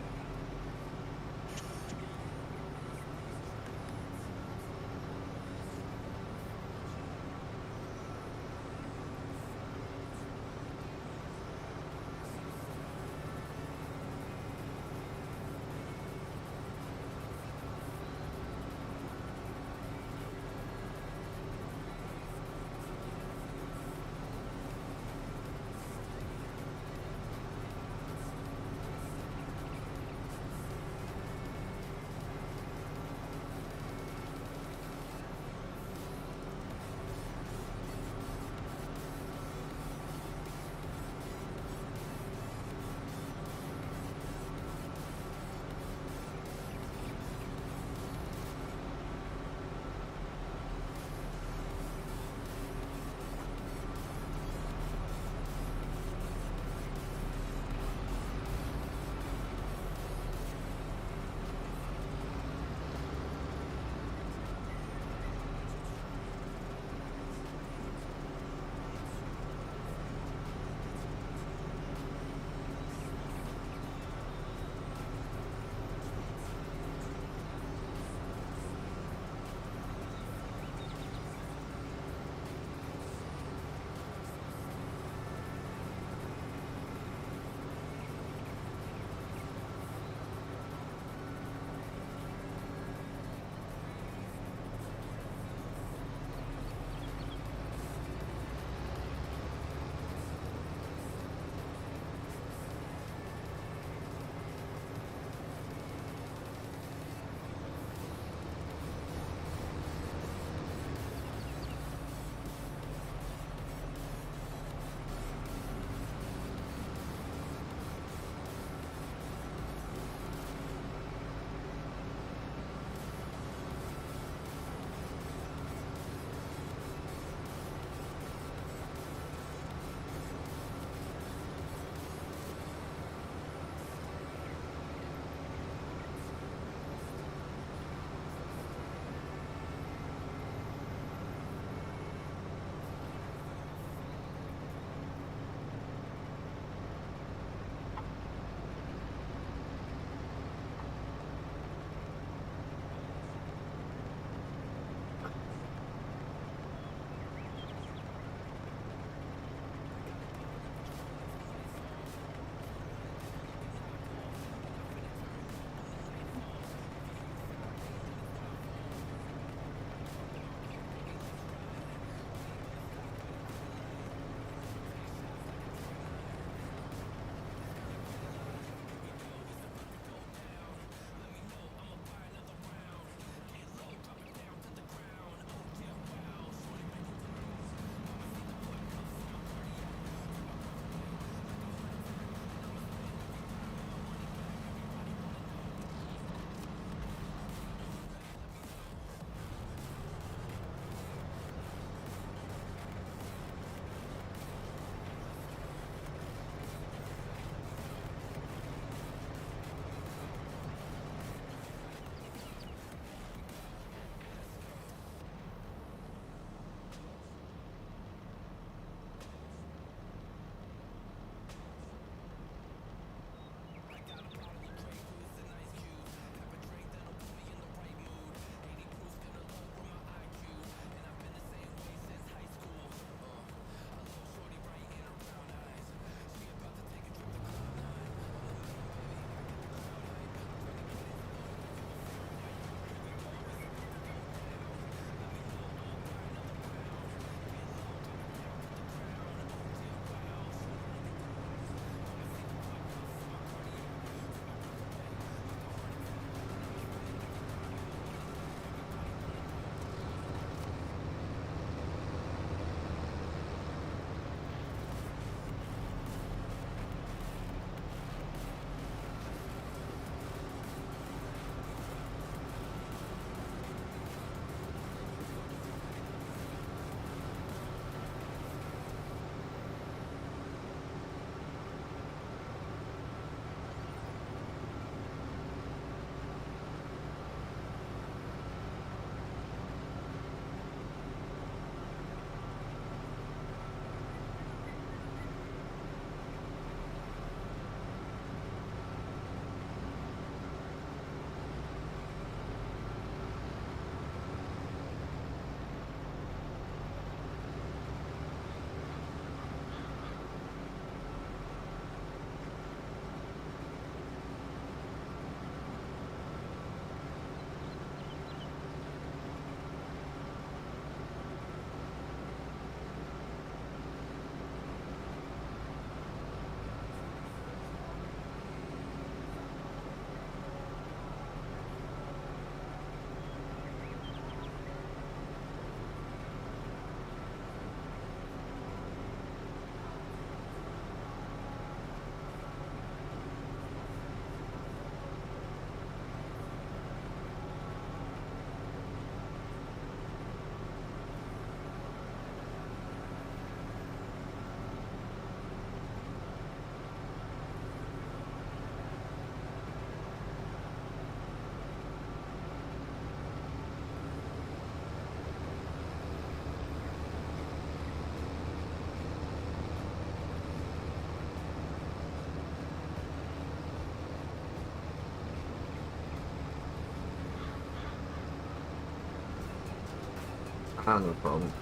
Ah, no problem.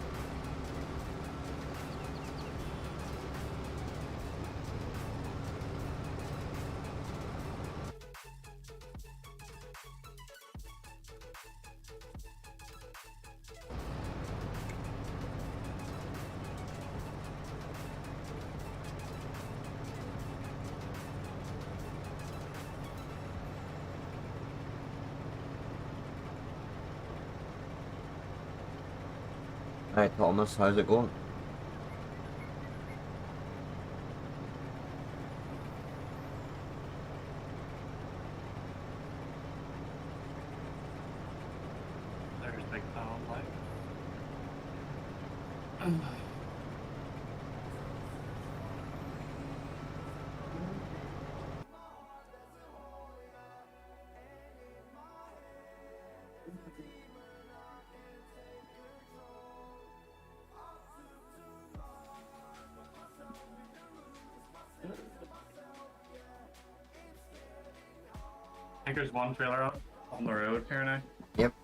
Hi Thomas, how's it going? There's big panel light. I think there's one trailer up on the road here now. Yep. Do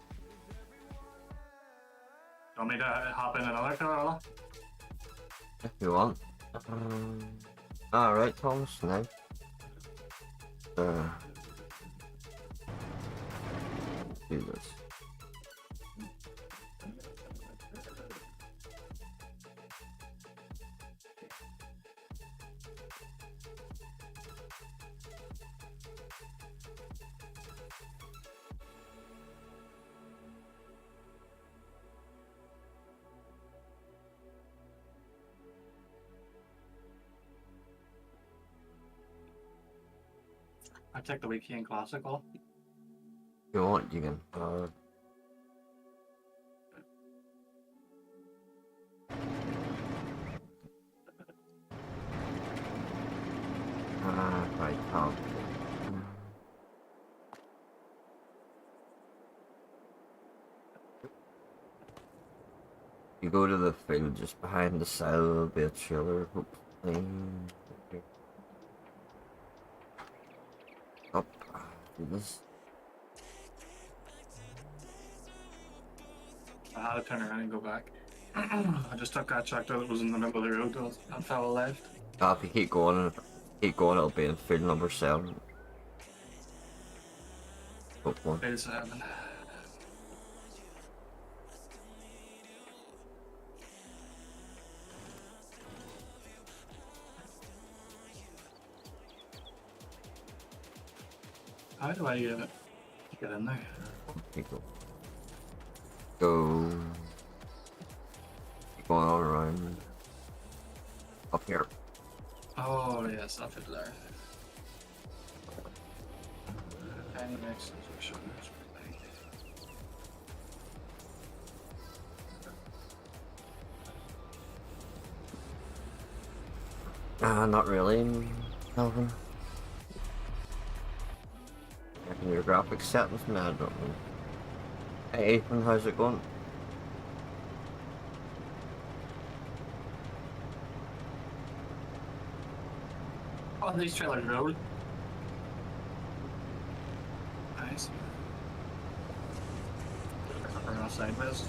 you want me to hop in another trailer? If you want. Alright Thomas, now. Do this. I take the weekend classical. If you want, you can. Right, Tom. You go to the field just behind the side of the trailer, hopefully. Up. Do this. I had to turn around and go back. I just took that tractor that was in the middle of the road and fell left. If you keep going, it'll be in field number 7. Hopefully. Field 7. How do I get in there? Okay, go. Keep going all around. Up here. Oh yes, up it there. And next is show this. Not really, Calvin. Checking your graphics settings, man, I don't know. Hey Ethan, how's it going? Oh, these trailers roll. Nice. We're going sideways.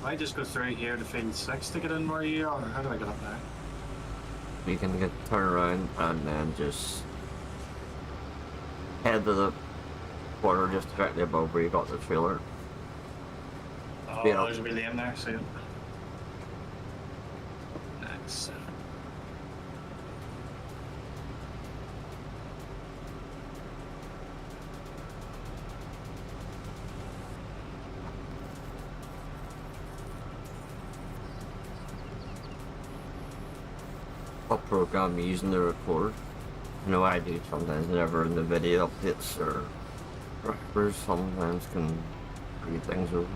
I just go through here to field 6 to get in where you are, or how do I get up there? You can turn around and then just head to the corner just directly above where you got the trailer. Oh, Yeah. there's a wee lane there, see it. Nice. What program you're using to record? No, I do sometimes whenever in the video updates or drivers sometimes can read things over.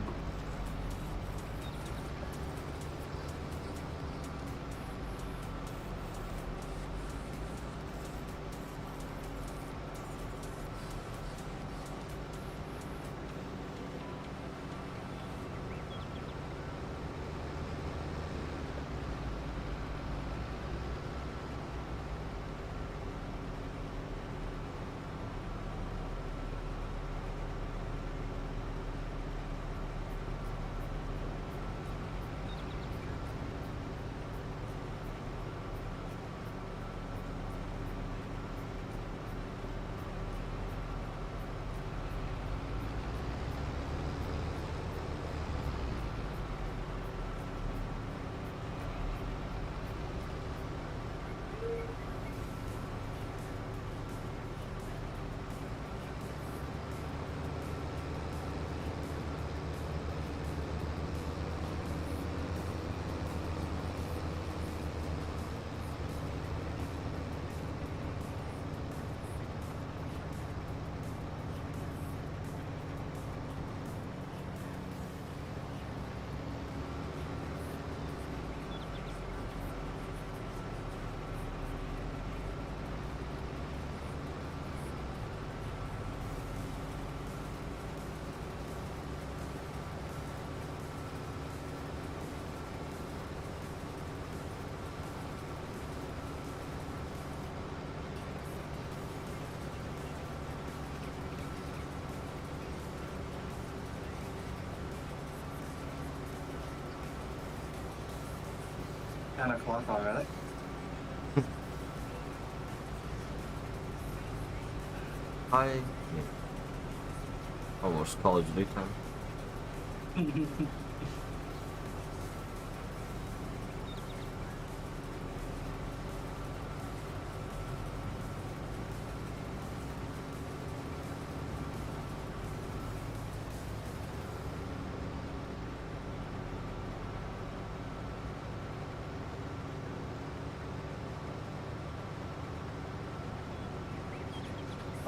10 o'clock already. Yeah. Almost Call of Duty time.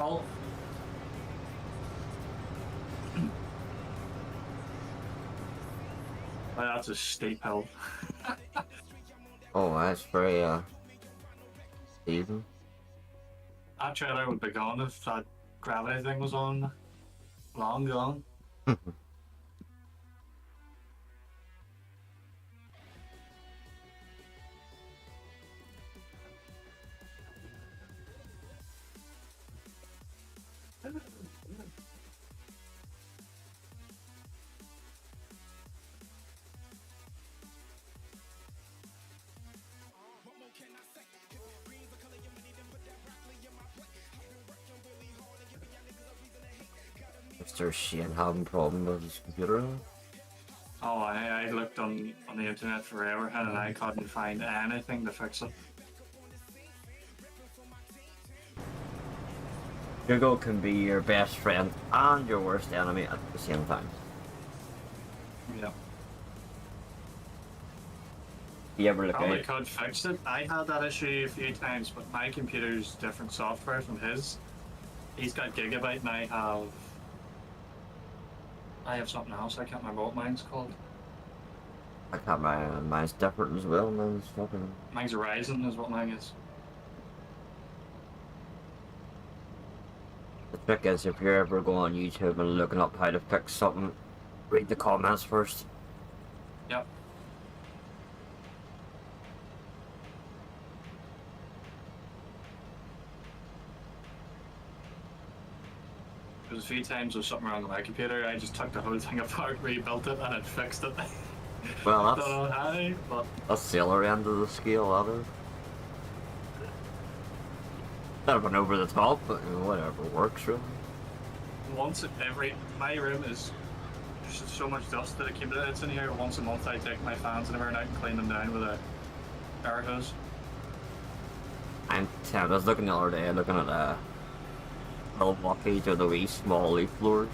Oh. Well, that's a steep hill. Oh, that's very even. That trailer would be gone if that gravity thing was on. Long gone. Mr. Shane having problem with his computer. Oh, I looked on the internet forever and I couldn't find anything to fix it. Google can be your best friend and your worst enemy at the same time. Yeah. You ever look Probably at could fix it. I had that issue a few times, but my computer's different software from his. He's got Gigabyte and I have something else. I can't remember what mine's called. I can't remember, mine's different as well. Mine's fucking. Mine's Ryzen is what mine is. The trick is if you're ever going on YouTube and looking up how to fix something, read the comments first. Yep. There was a few times with something wrong with my computer, I just took the whole thing apart, rebuilt it, and it fixed it. Well, Don't know how, but that's the other end of the scale, other. That went over the top, but you know, whatever works, really. my room is there's so much dust that accumulates in here. Once a month, I take my fans and everything out and clean them down with a air hose. I was looking the other day, looking at Milwaukee to the wee small leaf blowers.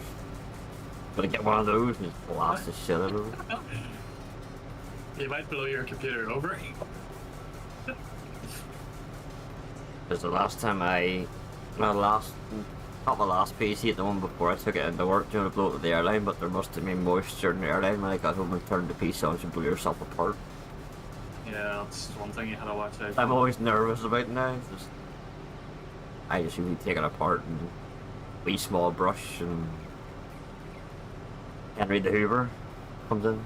Gonna get one of those and just blast the shit out of it. You might blow your computer over. Because the last time not my last PC, the one before I took it into work, doing a blow it with the airline, but there must have been moisture in the airline when I got home and turned the PC on, you blew yourself apart. Yeah, that's one thing you had to watch out. I'm always nervous about now. I just usually take it apart and wee small brush and Henry the Hoover comes in.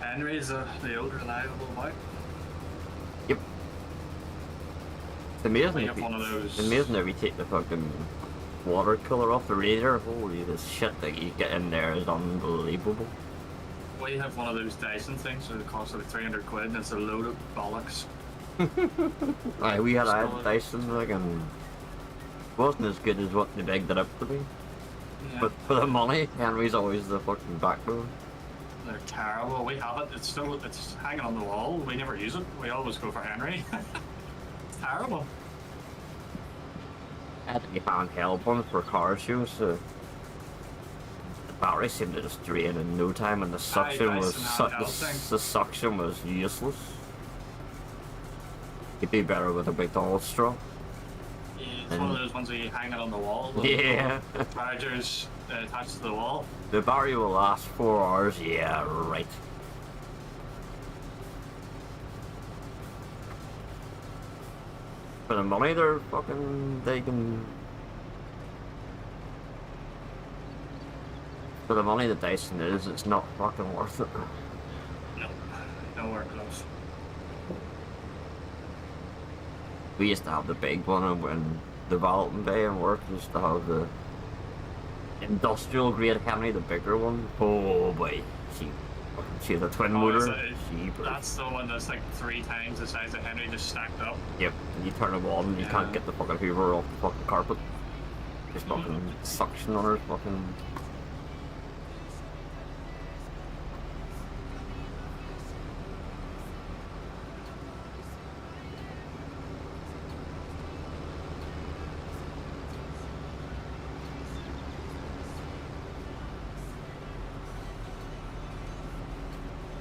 Henry's the old reliable bike. Yep. It's amazing. Have one of those. It's amazing if you take the fucking water cooler off the radiator. Holy, the shit that you get in there is unbelievable. We have one of those Dyson things, so it costs like 300 quid, and it's a load of bollocks. Aye, we had a Dyson, like, and wasn't as good as what they begged it up to be. Yeah. But for the money, Henry's always the fucking backbone. They're terrible. We have it. It's hanging on the wall. We never use it. We always go for Henry. It's terrible. I had to be handheld ones for car shows, so the battery seemed to just drain in no time, and the suction the suction was useless. You'd be better with a big donald straw. Yeah, it's one of those ones where you hang it on the wall. Yeah. Chargers attached to the wall. The battery will last 4 hours. Yeah, right. For the money, they can. For the money the Dyson is, it's not fucking worth it. No, nowhere close. We used to have the big one, and when the Valentine Day and work, we used to have the industrial grade Henry, the bigger one. Oh boy, see, See the twin Oh, is motor? it? Jeepers. That's the one that's like 3 times the size of Henry just stacked up. Yep, you turn it on, you can't Yeah. get the fucking hoover off the fucking carpet. Just fucking suction on it, fucking...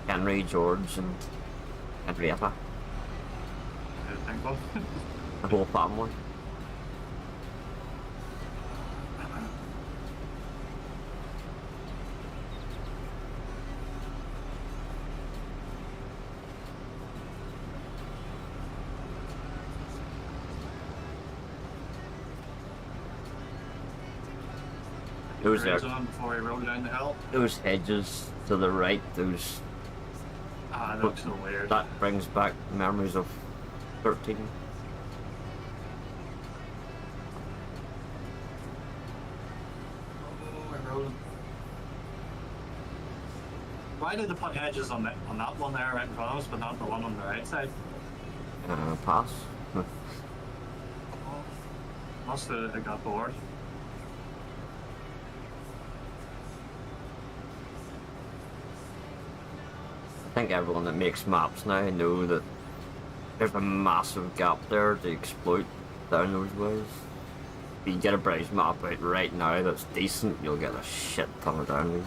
Henry, George, and Henrietta. Thankful. The whole family. Those Bridge there, on before he rolled down the hill. those hedges to the right, those... Ah, that looks so weird. That brings back memories of 13. Oh, we're rolling. Why did they put hedges on that one there right in front of us, but not the one on the right side? Pass. Oh, must have got bored. I think everyone that makes maps now know that there's a massive gap there to exploit down those ways. If you get a British map out right now that's decent, you'll get a shit ton of downloads.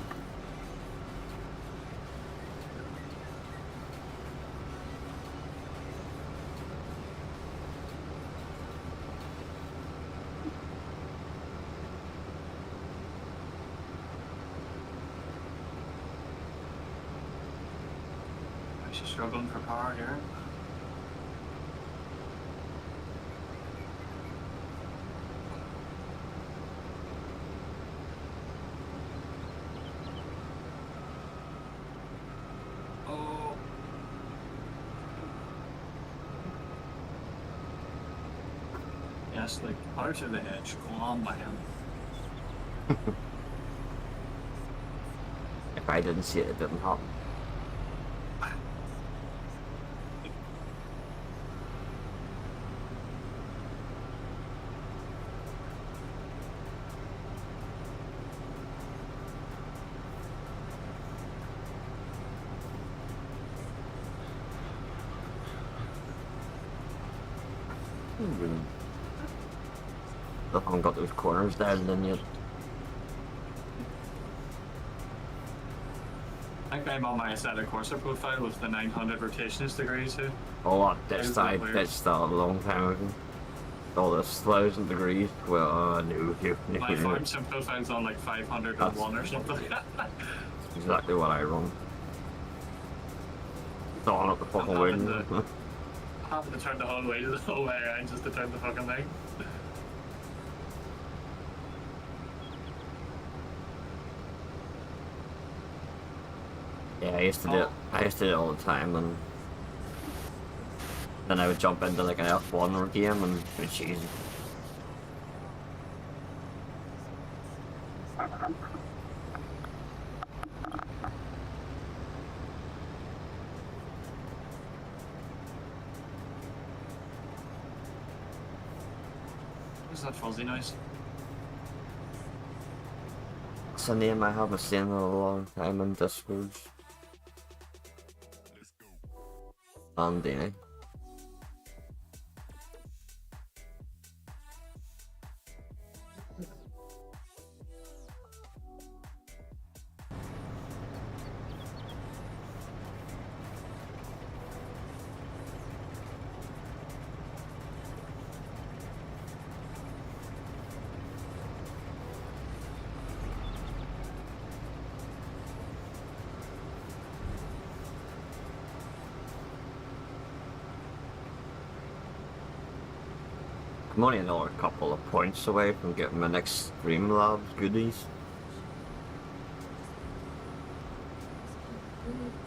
She's struggling for power here. Oh. Yes, like out of the edge. Go on, man. If I didn't see it, it didn't happen. I haven't got those corners dialed in yet. I think I'm on my aesthetic corsair profile with the 900 rotations degrees here. Oh, I ditched That that. is I weird. ditched that a long time ago. All this 1,000 degrees. Well, no. My farm sim profile's on like 501 or something. Exactly what I run. It's on at the fucking window. I happened to turn the whole way around just to turn the fucking thing. Yeah, I used to do it. I used to do it all the time, and then I would jump into like an F1 game and it's easy. What's that fuzzy noise? It's a name I haven't seen in a long time in Discord. Andy. I'm only another couple of points away from getting my next Streamlabs goodies.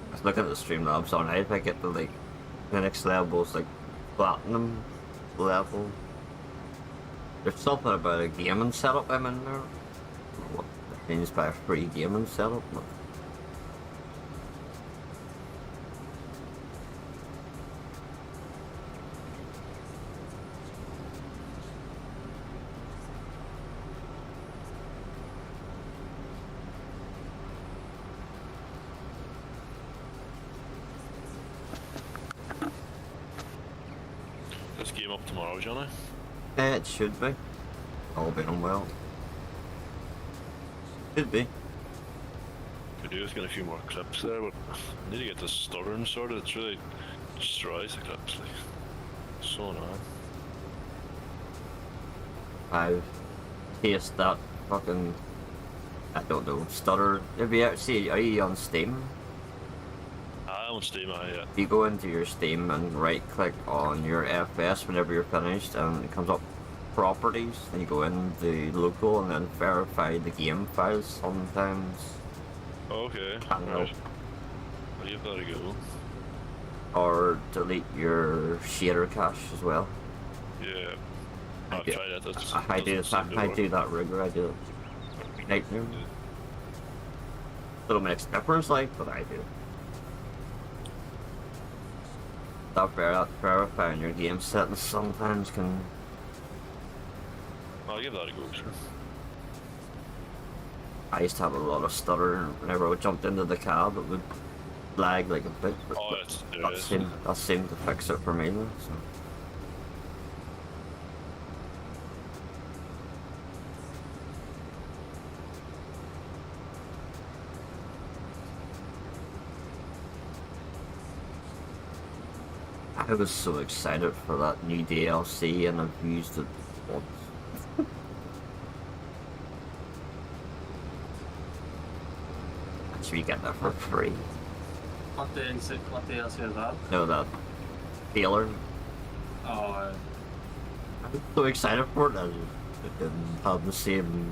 I was looking at the Streamlabs all night. If I get the next level's like platinum level. There's something about a gaming setup I'm in there. I don't know what that means by a free gaming setup. But game up tomorrow, Johnny? It should be. All being well. Should be. Could do with getting a few more clips there, but I need to get this stuttering sorted. It's really destroys the clips. Like, so annoying. I've tasted that fucking, I don't know, stutter. Have you ever see, are you on Steam? I'm on Steam, yeah. You go into your Steam and right click on your FS whenever you're finished, and it comes up properties, and you go in the local and then verify the game files sometimes. Okay, Can't help. right. I'll give that a go. Or delete your shader cache as well. Yeah. I I've do- tried it. That's, I do doesn't seem to I work. do that regular. I do it. Nightmare. Little makes difference, like, but I do. That verifying your game settings sometimes can. I'll give that a go, sure. I used to have a lot of stutter whenever I jumped into the cab. It would lag like a bit. But Oh, there is. that seemed to fix it for me, though. So. I was so excited for that new DLC, and I've used it once. Actually, you get that for free. What DLC is that? No, that Taylor. Oh, I was so excited for it, and it didn't have the same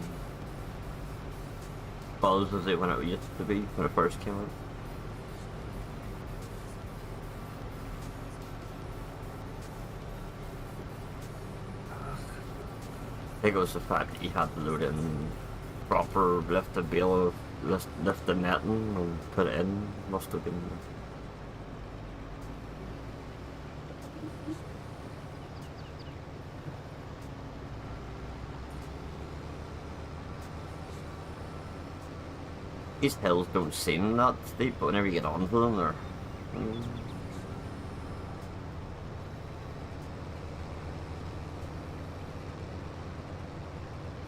buzz as it when it used to be when it first came out. I think it was the fact that you had to load in proper lift the bale of lift the netting and put it in. Must have been. These hills don't seem that steep, but whenever you get onto them, they're.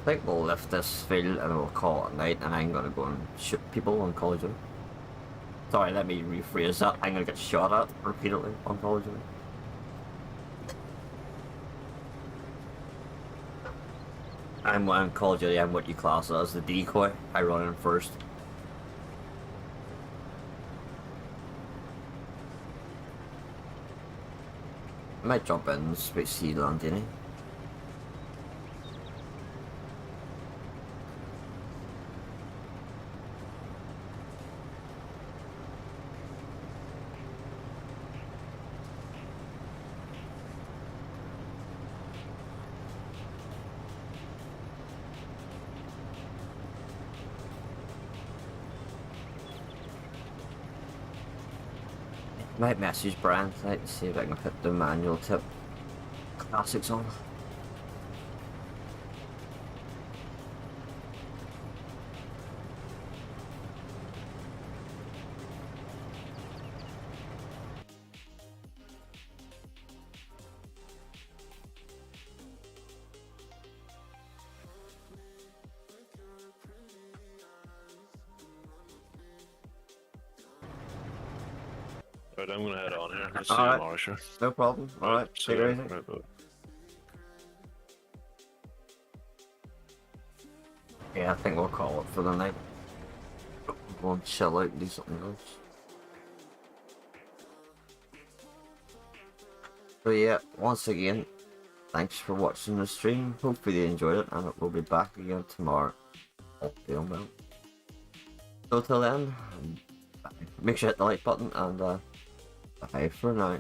I think we'll lift this field and we'll call it a night, and I'm gonna go and shoot people on Call of Duty. Sorry, let me rephrase that. I'm gonna get shot at repeatedly on Call of Duty. I'm on Call of Duty, I'm what you class as the decoy. I run in first. I might jump in Space Sea Landini. Might message Brian tonight to see if I can put the manual tip classics on. Right, I'm gonna head on here. Let's see you Alright. tomorrow, sure. No problem. Alright, see take you. it easy. Right, bye. Yeah, I think we'll call it for the night. Go and chill out and do something else. So yeah, once again, thanks for watching the stream. Hopefully you enjoyed it, and we'll be back again tomorrow. Feeling well. So till then, make sure to hit the like button, and bye for now.